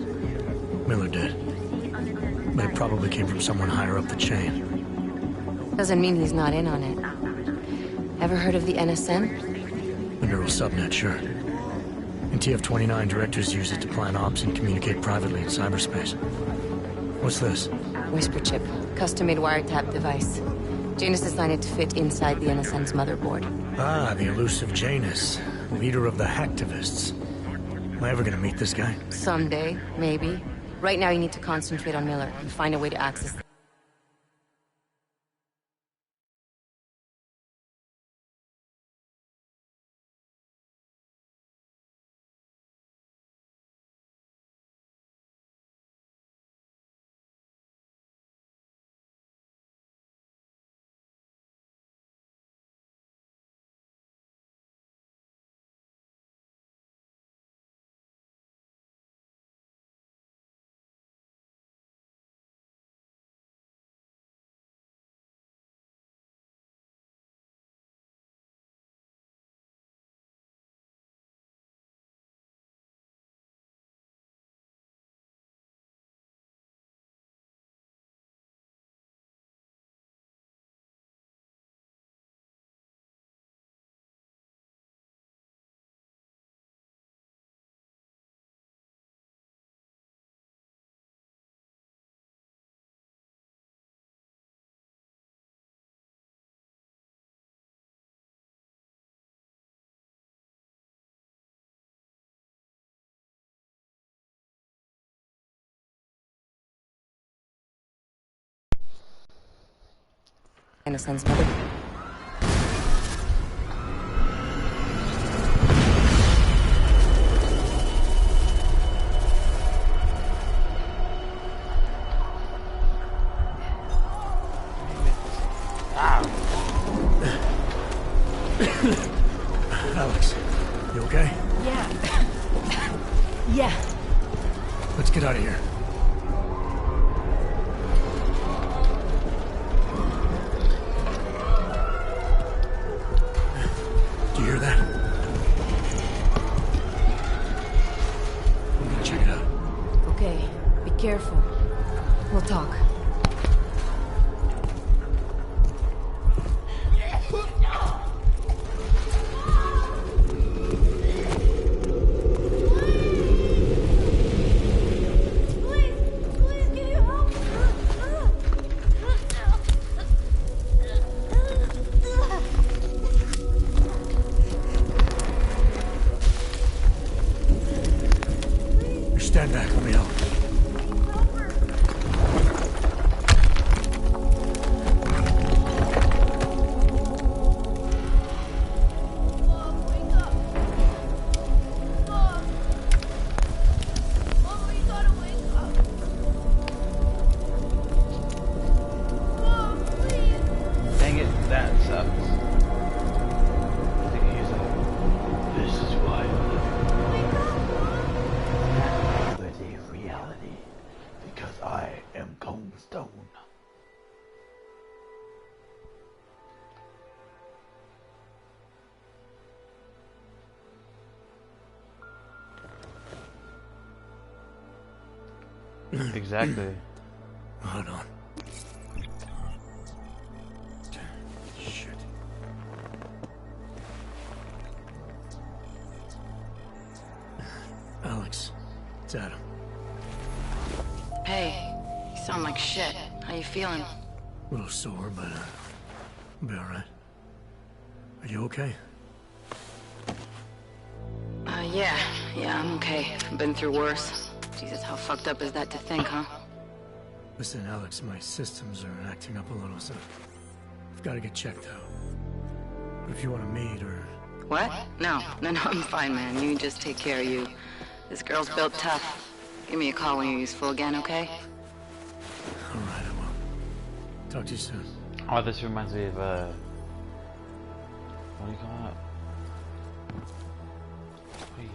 Miller did. But it probably came from someone higher up the chain. Doesn't mean he's not in on it. Ever heard of the NSN? The neural subnet, sure. In TF-29, directors use it to plan ops and communicate privately in cyberspace. What's this? Whisper chip. Custom-made wiretap device. Janus designed it to fit inside the NSN's motherboard. Ah, the elusive Janus. Leader of the hacktivists. Am I ever gonna meet this guy? Someday, maybe. Right now you need to concentrate on Miller and find a way to access Anderson's mother. Alex, you okay? Yeah. Yeah. Let's get out of here. Do you hear that? I'm gonna check it out. Okay, be careful. We'll talk. Stand back, let me help. Dang it, that sucks. This is why I live in reality, because I am Cold Stone. Exactly. Hold on. Shit. Alex, it's Adam. Hey, you sound like shit. How you feeling? A little sore, but I'll be alright. Are you okay? Yeah, I'm okay. I've been through worse. Jesus, how fucked up is that to think, huh? Listen, Alex, my systems are acting up a little, so I've got to get checked out. But if you want to meet or... What? No, I'm fine, man. You just take care of you. This girl's built tough. Give me a call when you're useful again, okay? Alright, I will. Talk to you soon. Oh, this reminds me of, what do you call it? What are you?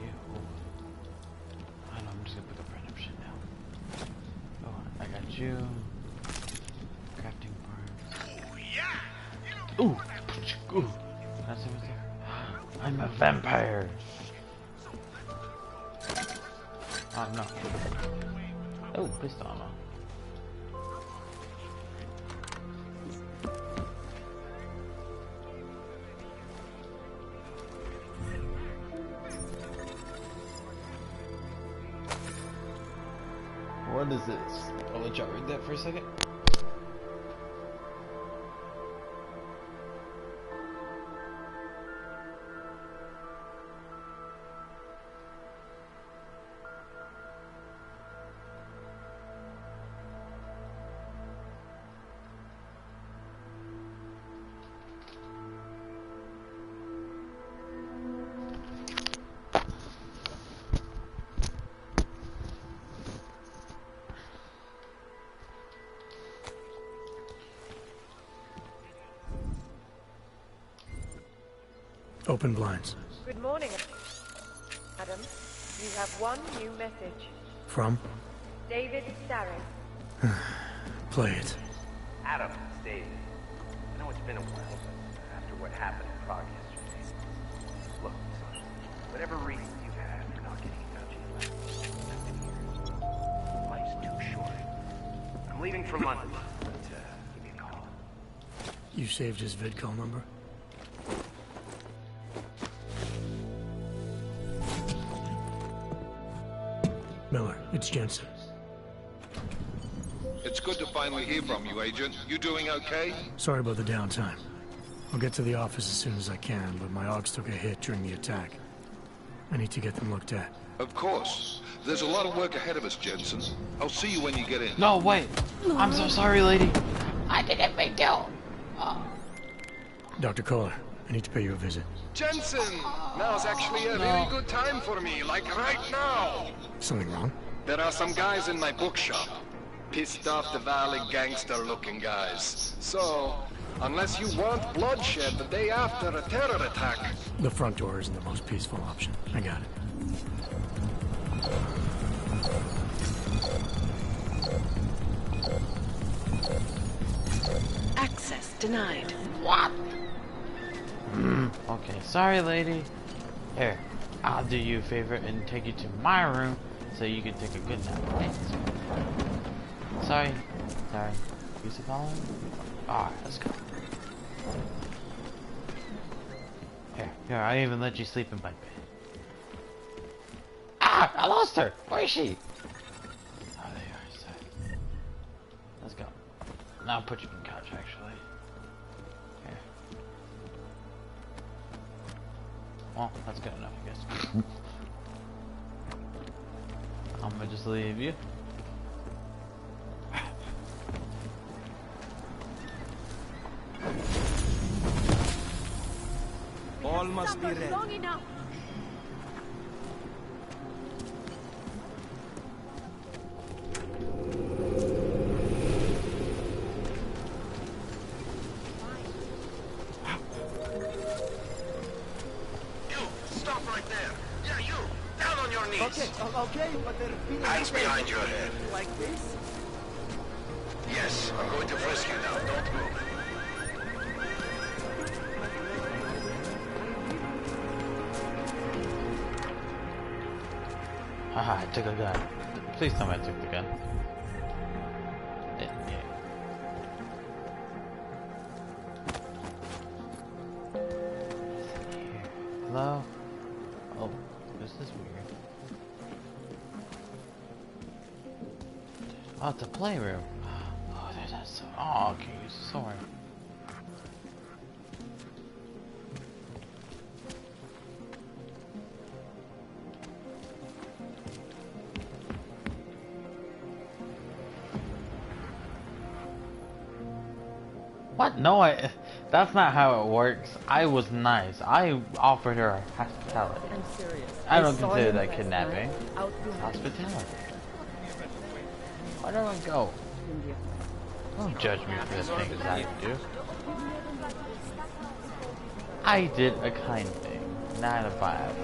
I don't know, I'm just gonna pick up random shit now. Oh, I got you. Crafting parts. Oh, yeah! Ooh! That's it right there. I'm a vampire! Oh, no. Oh, pistol ammo. What is this? I'll let y'all read that for a second. Open blinds. Good morning, Adam. You have one new message. From? David Starrett. Play it. Adam, it's David. I know it's been a while, but after what happened in Prague yesterday... Look, son, whatever reason you had for not getting in touch with you, life's too short. I'm leaving for London, but give me a call. You saved his vidcall number? Miller, it's Jensen. It's good to finally hear from you, Agent. You doing okay? Sorry about the downtime. I'll get to the office as soon as I can, but my Augs took a hit during the attack. I need to get them looked at. Of course. There's a lot of work ahead of us, Jensen. I'll see you when you get in. No, wait. I'm so sorry, lady. I didn't mean to. Dr. Kohler, I need to pay you a visit. Jensen! Now's actually a very good time for me, like right now. Something wrong? There are some guys in my bookshop. Pissed off the Valley gangster-looking guys. So, unless you want bloodshed the day after a terror attack... The front door isn't the most peaceful option. I got it. Access denied. What? Okay, sorry, lady. Here, I'll do you a favor and take you to my room so you can take a good nap. Thanks. Sorry. You see calling? Alright, let's go. Here, I even let you sleep in my bed. Ah! I lost her! Where is she? Oh, there you are. Sorry. Let's go. Now I'll put you on the couch, actually. Here. Well, that's good enough, I guess. I'm gonna just leave you. All must be ready. Long enough. Stop right there! Yeah, you! Down on your knees! Okay, but they're feeling... Hands behind your head. Like this? Yes, I'm going to frisk you now. Don't move. Haha, I took a gun. Please tell me I took the gun. Yeah. Hello? Oh, this is weird. Oh, it's a playroom. Oh, there's that sword. Oh, okay, use the sword. What? No, that's not how it works. I was nice. I offered her hospitality. I'm serious. I don't consider that kidnapping. Outdoor. Hospitality. Where do I go? Don't judge me for the things I do. I did a kind thing. 9 to 5.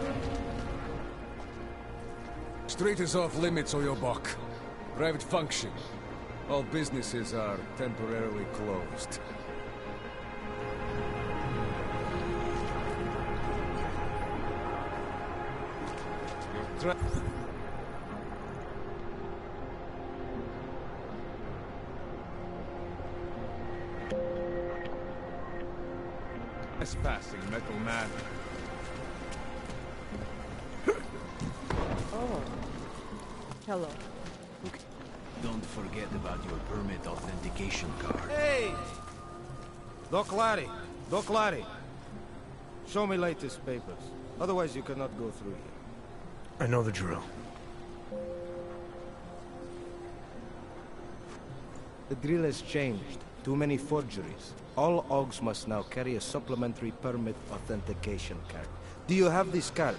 Street is off limits, or your buck. Private function. All businesses are temporarily closed. Trespassing, metal man. Oh. Hello. Don't forget about your permit authentication card. Hey! Doc Larry! Doc Larry! Show me latest papers. Otherwise you cannot go through here. I know the drill. The drill has changed. Too many forgeries. All Augs must now carry a supplementary permit authentication card. Do you have this card?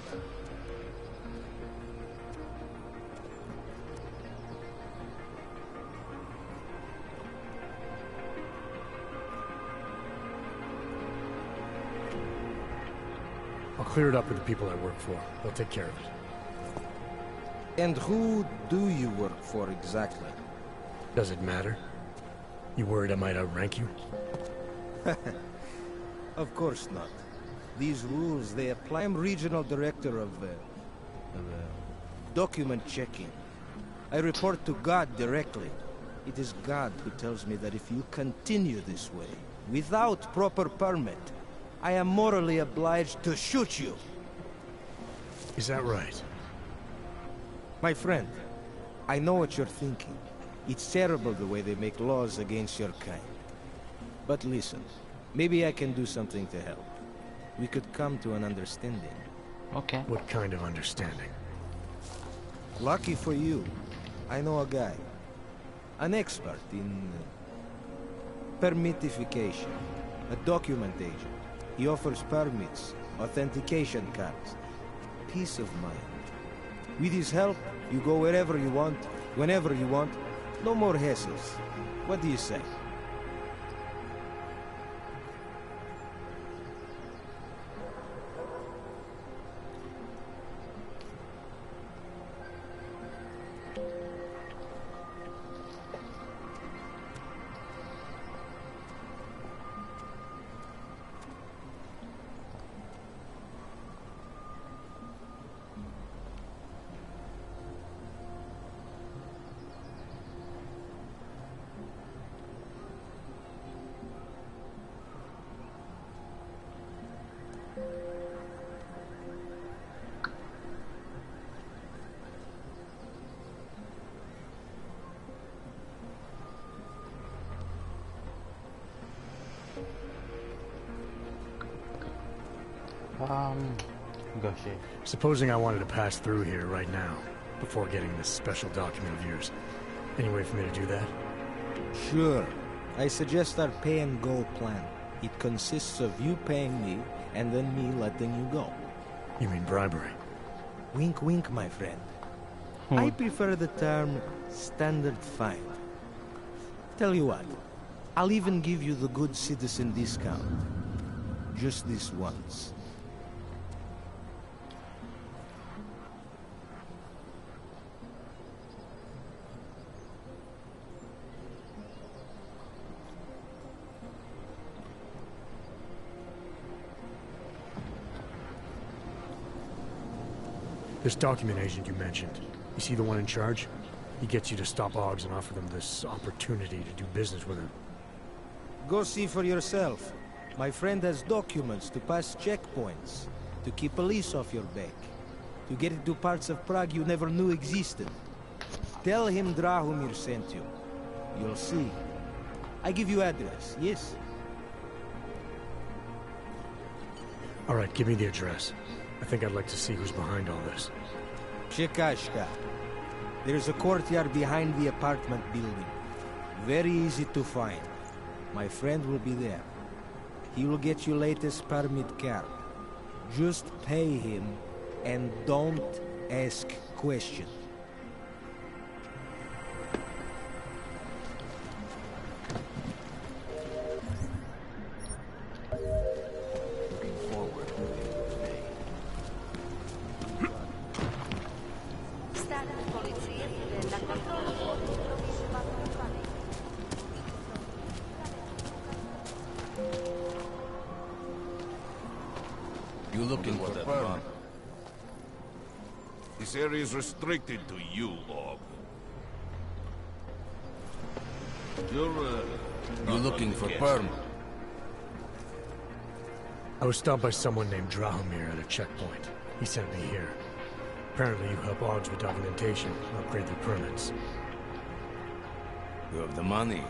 I'll clear it up with the people I work for. They'll take care of it. And who do you work for exactly? Does it matter? You worried I might outrank you? Of course not. These rules, they apply. I'm regional director of document checking. I report to God directly. It is God who tells me that if you continue this way, without proper permit, I am morally obliged to shoot you. Is that right? My friend, I know what you're thinking. It's terrible the way they make laws against your kind. But listen, maybe I can do something to help. We could come to an understanding. Okay. What kind of understanding? Lucky for you, I know a guy. An expert in permitification. A document agent. He offers permits, authentication cards. Peace of mind. With his help, you go wherever you want, whenever you want. No more hassles. What do you say? Negotiate. Supposing I wanted to pass through here right now, before getting this special document of yours. Any way for me to do that? Sure. I suggest our pay-and-go plan. It consists of you paying me, and then me letting you go. You mean bribery? Wink, wink, my friend. I prefer the term standard fine. Tell you what, I'll even give you the good citizen discount. Just this once. This document agent you mentioned, you see the one in charge? He gets you to stop Oggs and offer them this opportunity to do business with him. Go see for yourself. My friend has documents to pass checkpoints, to keep police off your back, to get into parts of Prague you never knew existed. Tell him Drahomir sent you. You'll see. I give you address, yes? All right, give me the address. I think I'd like to see who's behind all this. Chekashka. There's a courtyard behind the apartment building. Very easy to find. My friend will be there. He will get you latest permit card. Just pay him and don't ask questions. You looking for that permit? This area is restricted to you, Log. You looking for permit? I was stopped by someone named Drahomir at a checkpoint. He sent me here. Apparently you help Oggs with documentation and upgrade their permits. You have the money?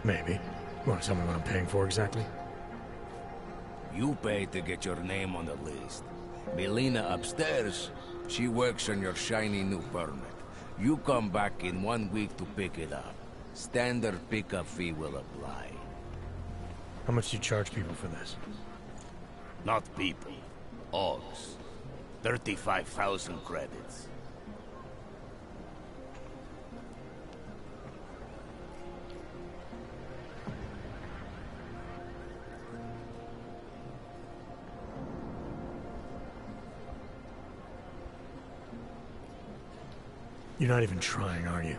Maybe. You want to tell me what I'm paying for exactly? You pay to get your name on the list. Melina upstairs, she works on your shiny new permit. You come back in 1 week to pick it up. Standard pickup fee will apply. How much do you charge people for this? Not people. Oggs. 35,000 credits. You're not even trying, are you?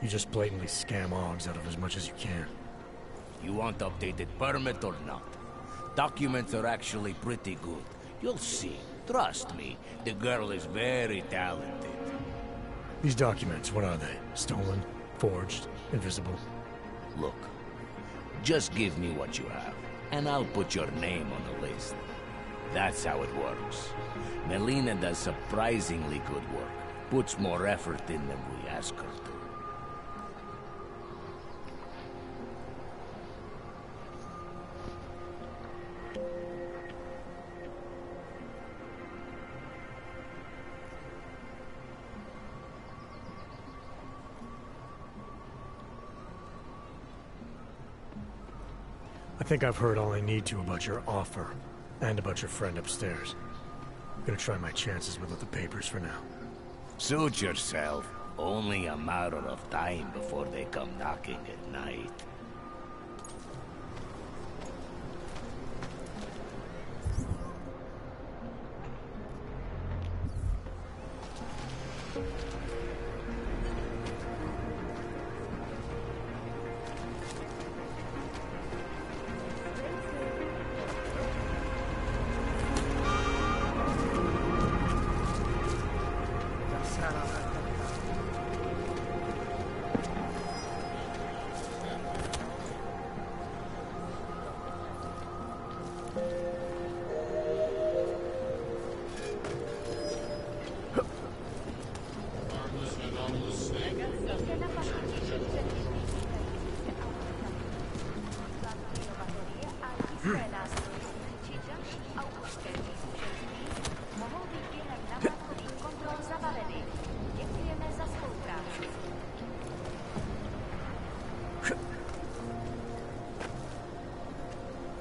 You just blatantly scam Augs out of as much as you can. You want updated permit or not? Documents are actually pretty good. You'll see. Trust me, the girl is very talented. These documents, what are they? Stolen? Forged? Invisible? Look, just give me what you have, and I'll put your name on the list. That's how it works. Melina does surprisingly good work. Puts more effort in than we ask her to. I think I've heard all I need to about your offer, and about your friend upstairs. I'm gonna try my chances without the papers for now. Suit yourself. Only a matter of time before they come knocking at night.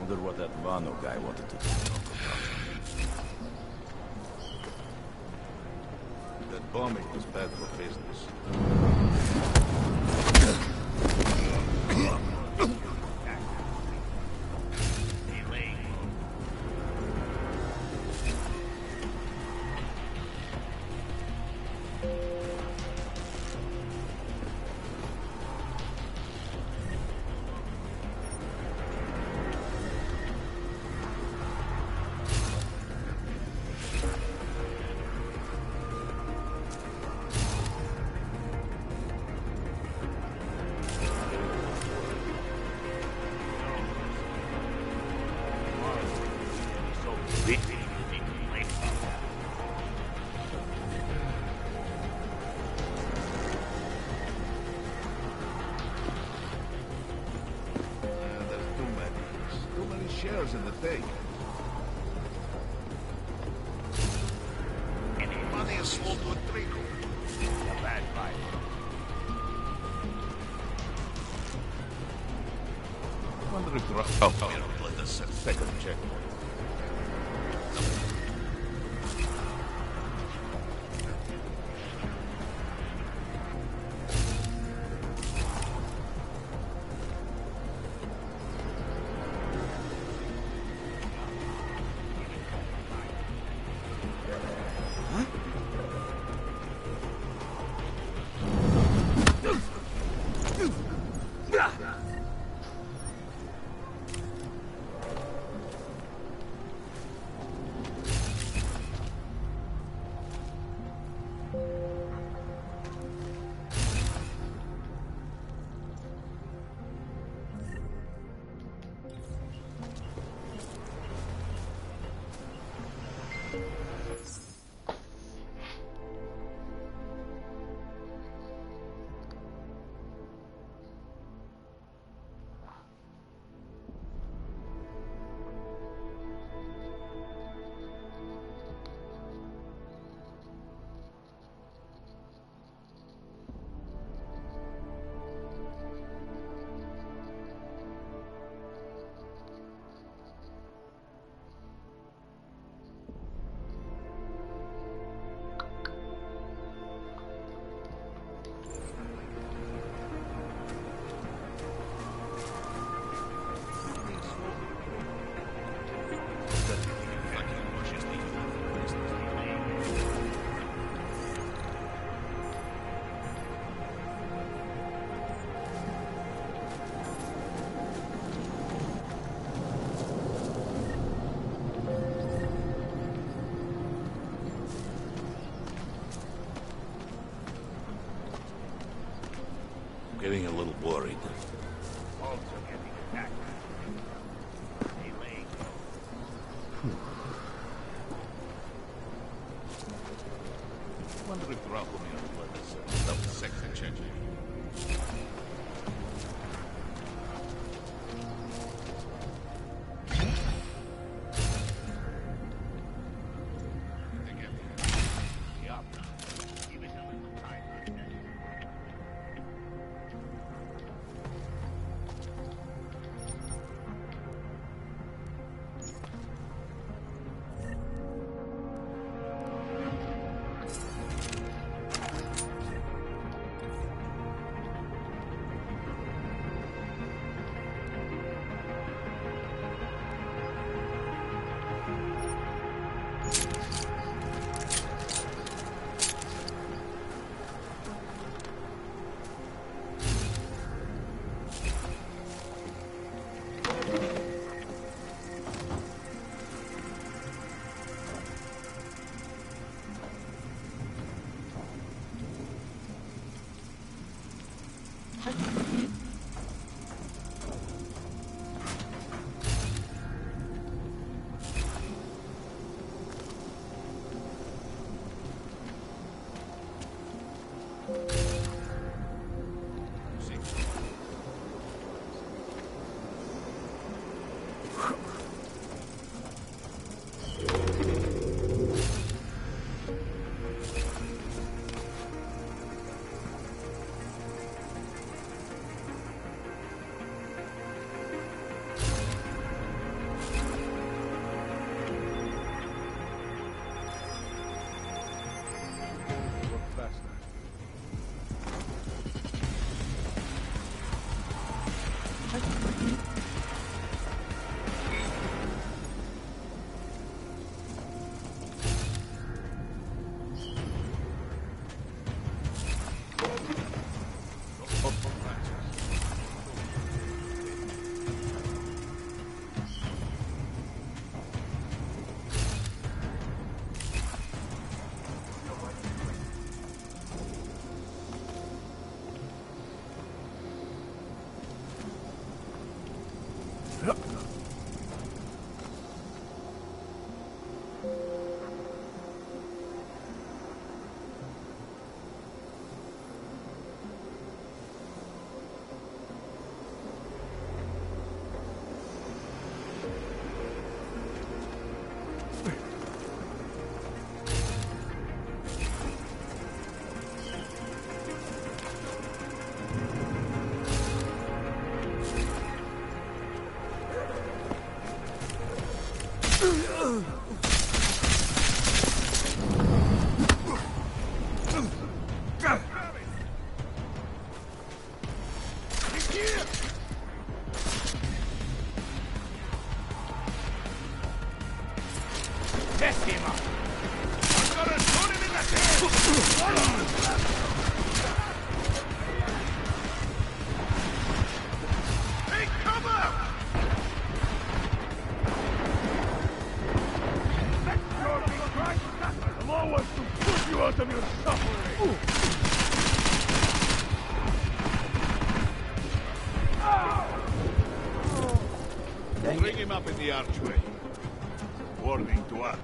Wonder what that Vano guy wanted to talk about. That bombing was bad for business. Shares in the thing. Any money is sold to a trickle. A bad buy. Wonder if let us second check. getting a little worried. Also getting attacked. Hey, Lane. Wonder if Dracomir will let us double second check. Bring him up in the archway. Warning to armor.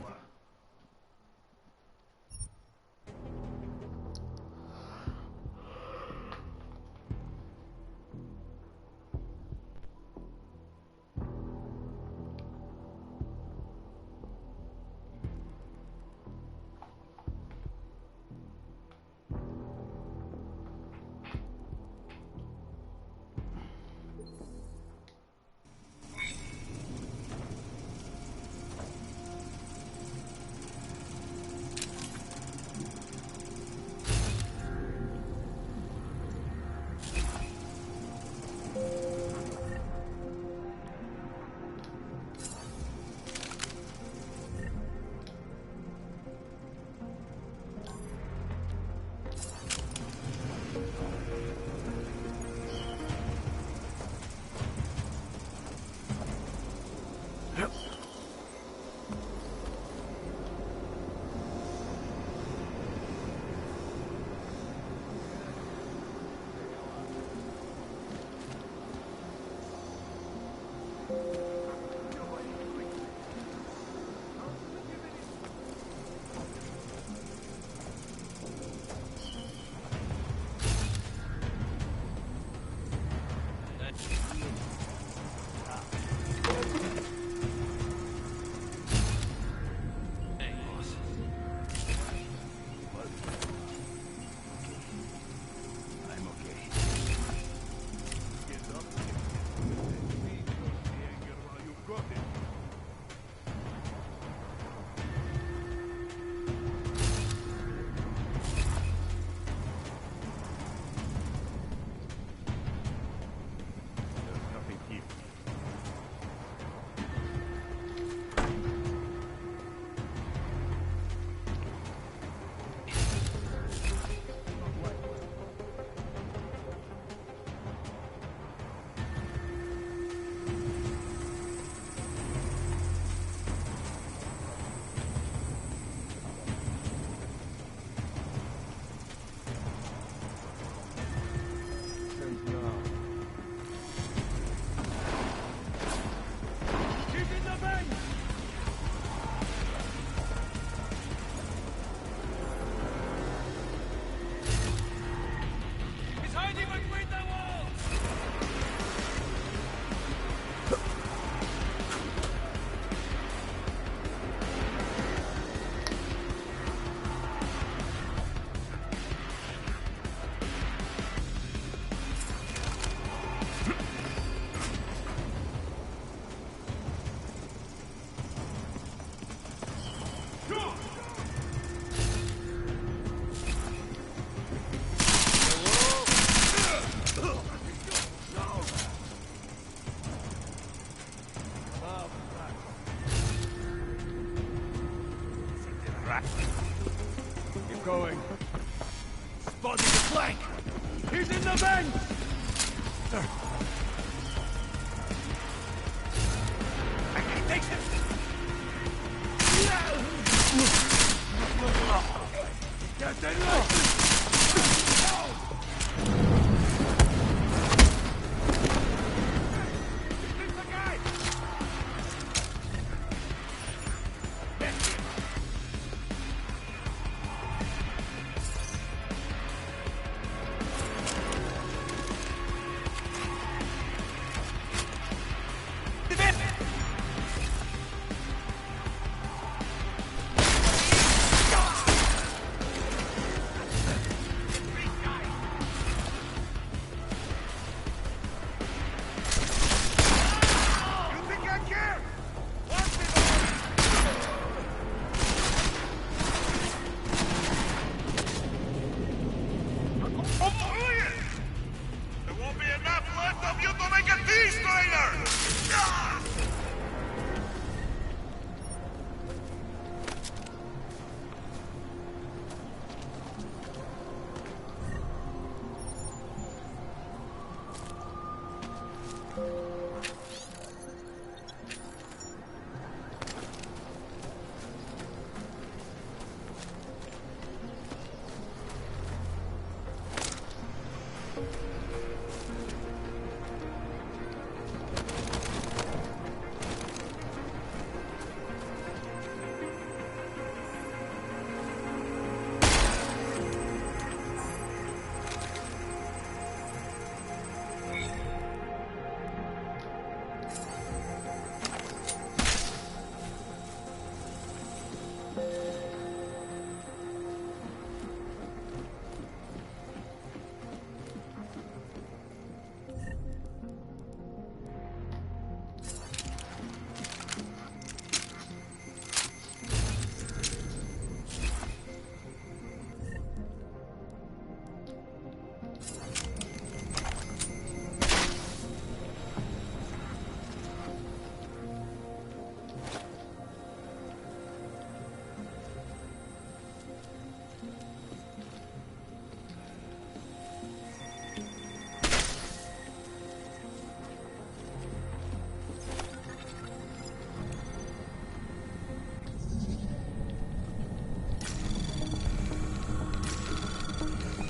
Coming! I can take him! Get the license!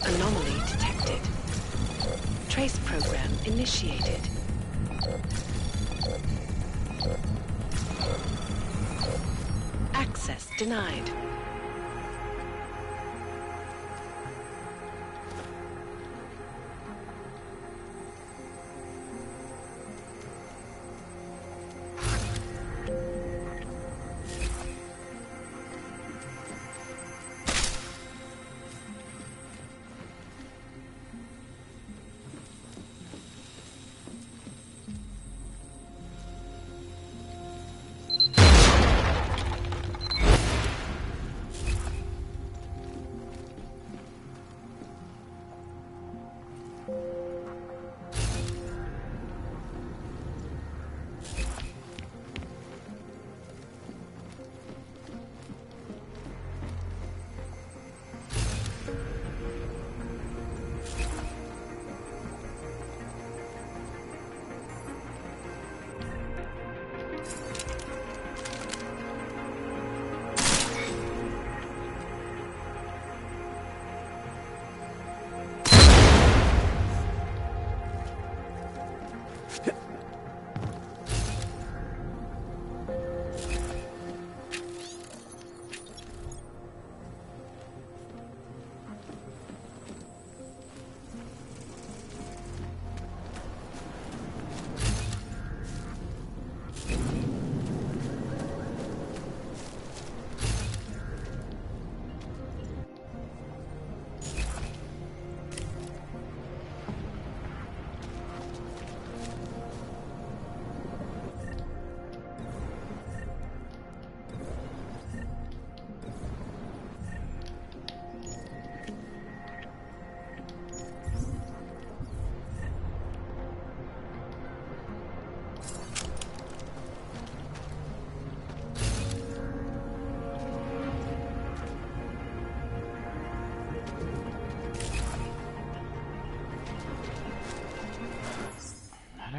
Anomaly detected. Trace program initiated. Access denied.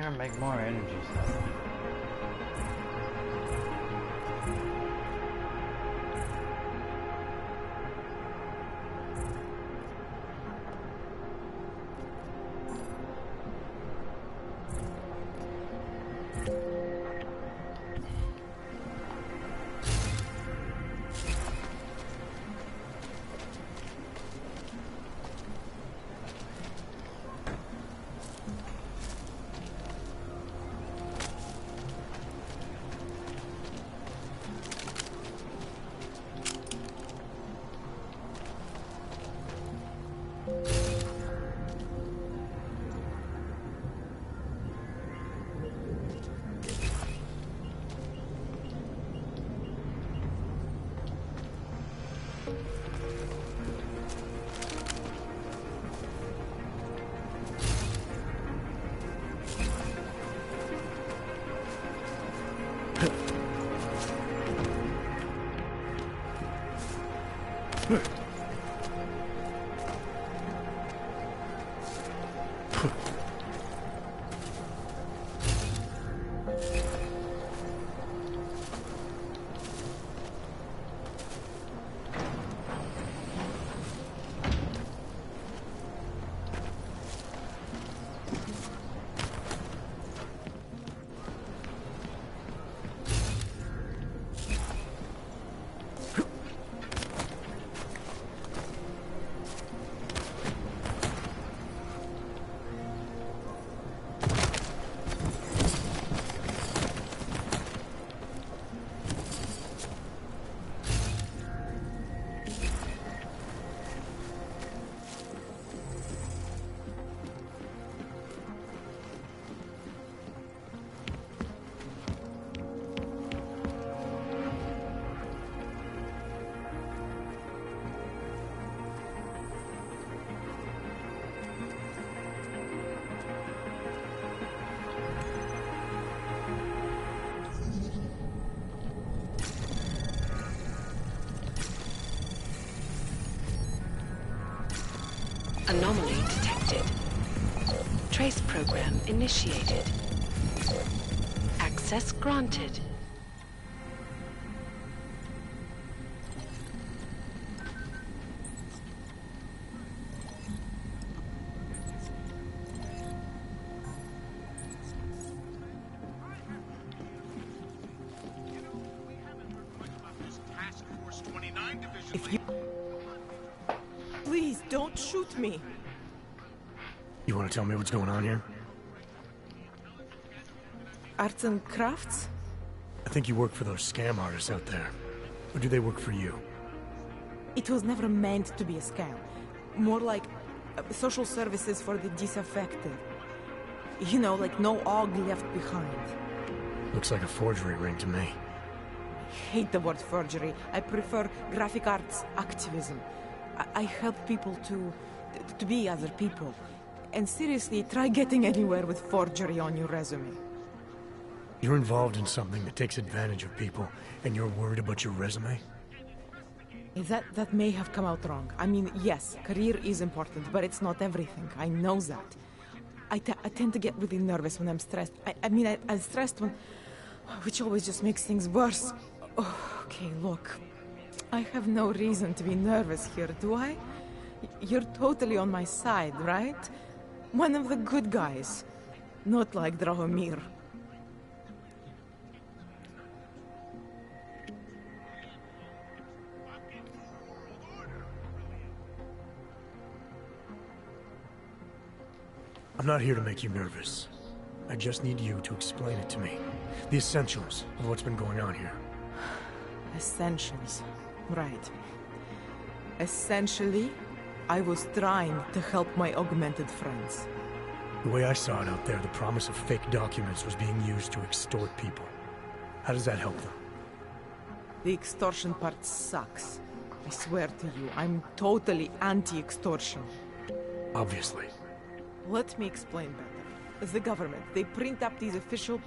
trying to make more energy stuff. Anomaly detected. Trace program initiated. Access granted. If you... Please, don't shoot me. You want to tell me what's going on here? Arts and crafts? I think you work for those scam artists out there. Or do they work for you? It was never meant to be a scam. More like social services for the disaffected. You know, like no Og left behind. Looks like a forgery ring to me. I hate the word forgery. I prefer graphic arts activism. I help people to be other people. And seriously, try getting anywhere with forgery on your resume. You're involved in something that takes advantage of people, and you're worried about your resume? That may have come out wrong. I mean, yes, career is important, but it's not everything. I know that. I tend to get really nervous when I'm stressed. I'm stressed when... which always just makes things worse. Oh, okay, look. I have no reason to be nervous here, do I? You're totally on my side, right? One of the good guys. Not like Drahomir. I'm not here to make you nervous. I just need you to explain it to me. The essentials of what's been going on here. Essentials. Right. Essentially, I was trying to help my augmented friends. The way I saw it out there, the promise of fake documents was being used to extort people. How does that help them? The extortion part sucks. I swear to you, I'm totally anti-extortion. Obviously. Let me explain better. The government, they print up these official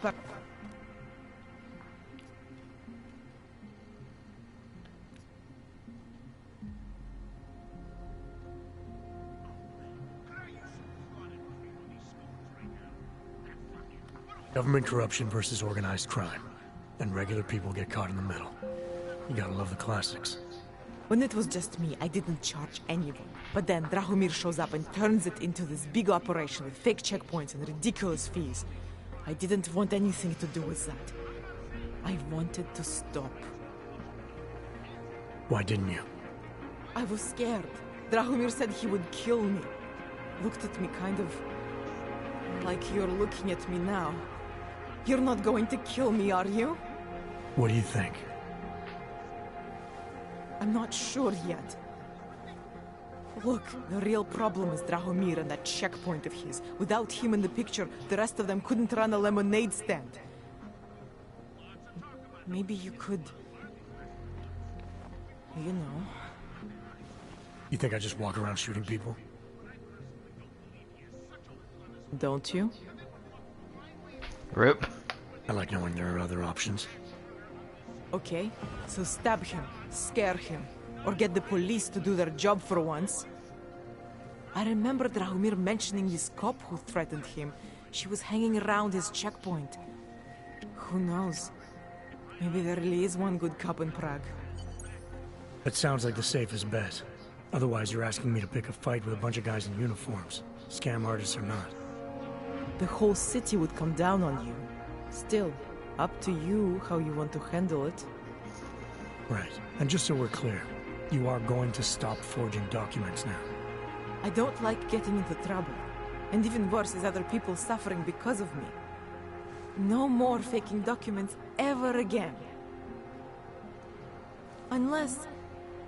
Government corruption versus organized crime. And regular people get caught in the middle. You gotta love the classics. When it was just me, I didn't charge anyone. But then Drahomir shows up and turns it into this big operation with fake checkpoints and ridiculous fees. I didn't want anything to do with that. I wanted to stop. Why didn't you? I was scared. Drahomir said he would kill me. Looked at me kind of like you're looking at me now. You're not going to kill me, are you? What do you think? I'm not sure yet. Look, the real problem is Drahomir and that checkpoint of his. Without him in the picture, the rest of them couldn't run a lemonade stand. Maybe you could... You know... You think I just walk around shooting people? Don't you? Rip. I like knowing there are other options. Okay, so stab him, scare him, or get the police to do their job for once. I remember Drahomir mentioning this cop who threatened him. She was hanging around his checkpoint. Who knows? Maybe there really is one good cop in Prague. That sounds like the safest bet. Otherwise, you're asking me to pick a fight with a bunch of guys in uniforms. Scam artists or not. The whole city would come down on you. Still, up to you how you want to handle it. Right. And just so we're clear, you are going to stop forging documents now. I don't like getting into trouble. And even worse is other people suffering because of me. No more faking documents ever again. Unless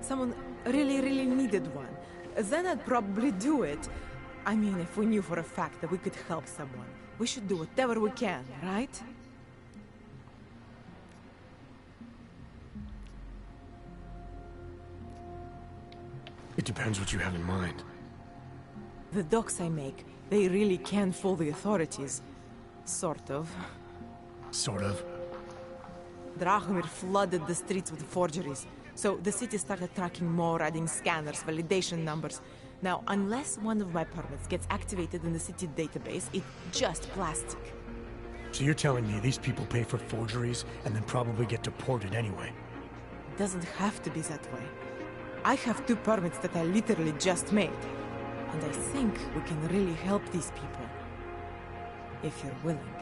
someone really needed one. Then I'd probably do it. I mean, if we knew for a fact that we could help someone, we should do whatever we can, right? It depends what you have in mind. The docs I make, they really can fool the authorities. Sort of. Sort of? Drahomir flooded the streets with forgeries. So the city started tracking more, adding scanners, validation numbers. Now, unless one of my permits gets activated in the city database, it's just plastic. So you're telling me these people pay for forgeries and then probably get deported anyway? It doesn't have to be that way. I have 2 permits that I literally just made. And I think we can really help these people. If you're willing.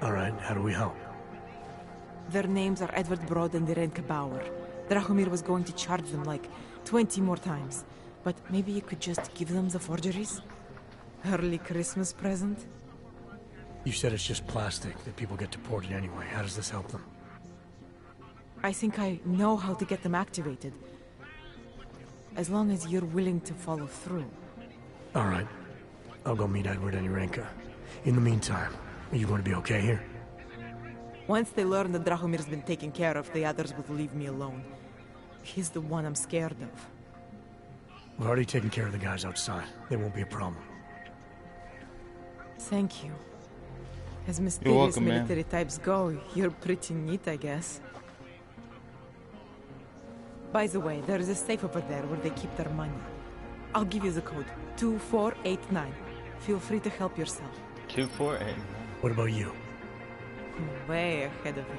All right, how do we help? Their names are Edward Broad and Irenka Bauer. Drahomir was going to charge them like 20 more times. But maybe you could just give them the forgeries? Early Christmas present? You said it's just plastic, that people get deported anyway. How does this help them? I think I know how to get them activated. As long as you're willing to follow through. All right. I'll go meet Edward and Irenka. In the meantime, are you going to be okay here? Once they learn that Drahomir's been taken care of, the others will leave me alone. He's the one I'm scared of. We've already taken care of the guys outside. They won't be a problem. Thank you. As mysterious welcome, military types go, you're pretty neat, I guess. By the way, there is a safe over there where they keep their money. I'll give you the code. 2489. Feel free to help yourself. 2489. What about you? Way ahead of you.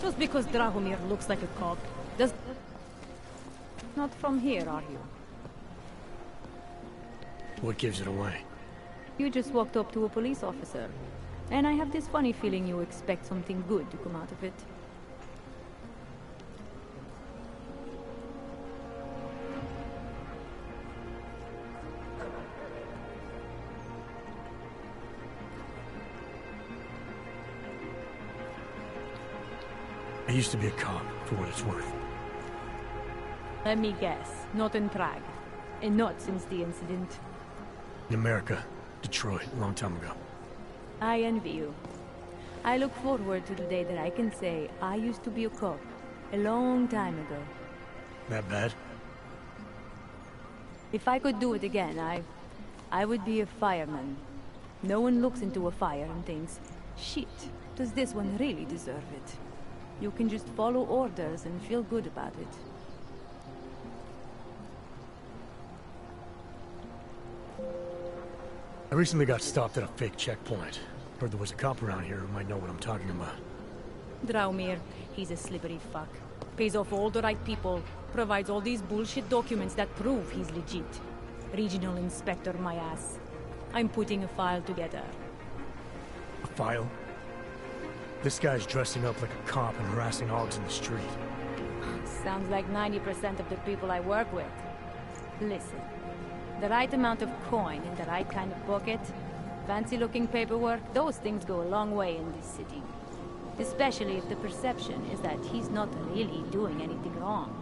Just because Drahomir looks like a cop, does... Not from here, are you? What gives it away? You just walked up to a police officer. And I have this funny feeling you expect something good to come out of it. I used to be a cop, for what it's worth. Let me guess, not in Prague. And not since the incident. In America, Detroit, a long time ago. I envy you. I look forward to the day that I can say I used to be a cop, a long time ago. That bad? If I could do it again, I would be a fireman. No one looks into a fire and thinks, shit, does this one really deserve it? You can just follow orders and feel good about it. I recently got stopped at a fake checkpoint. Heard there was a cop around here who might know what I'm talking about. Drahomir, he's a slippery fuck. Pays off all the right people, provides all these bullshit documents that prove he's legit. Regional inspector, my ass. I'm putting a file together. A file? This guy's dressing up like a cop and harassing hogs in the street. Sounds like 90% of the people I work with. Listen, the right amount of coin in the right kind of pocket, fancy-looking paperwork, those things go a long way in this city. Especially if the perception is that he's not really doing anything wrong.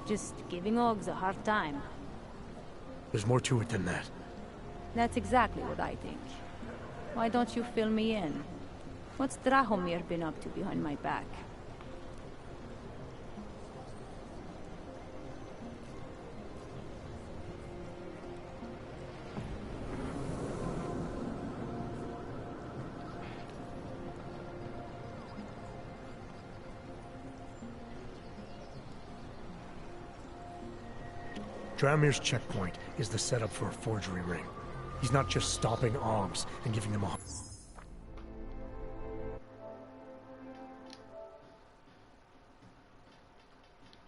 Just giving hogs a hard time. There's more to it than that. That's exactly what I think. Why don't you fill me in? What's Drahomir been up to behind my back? Drahomir's checkpoint is the setup for a forgery ring. He's not just stopping Ogs and giving them a...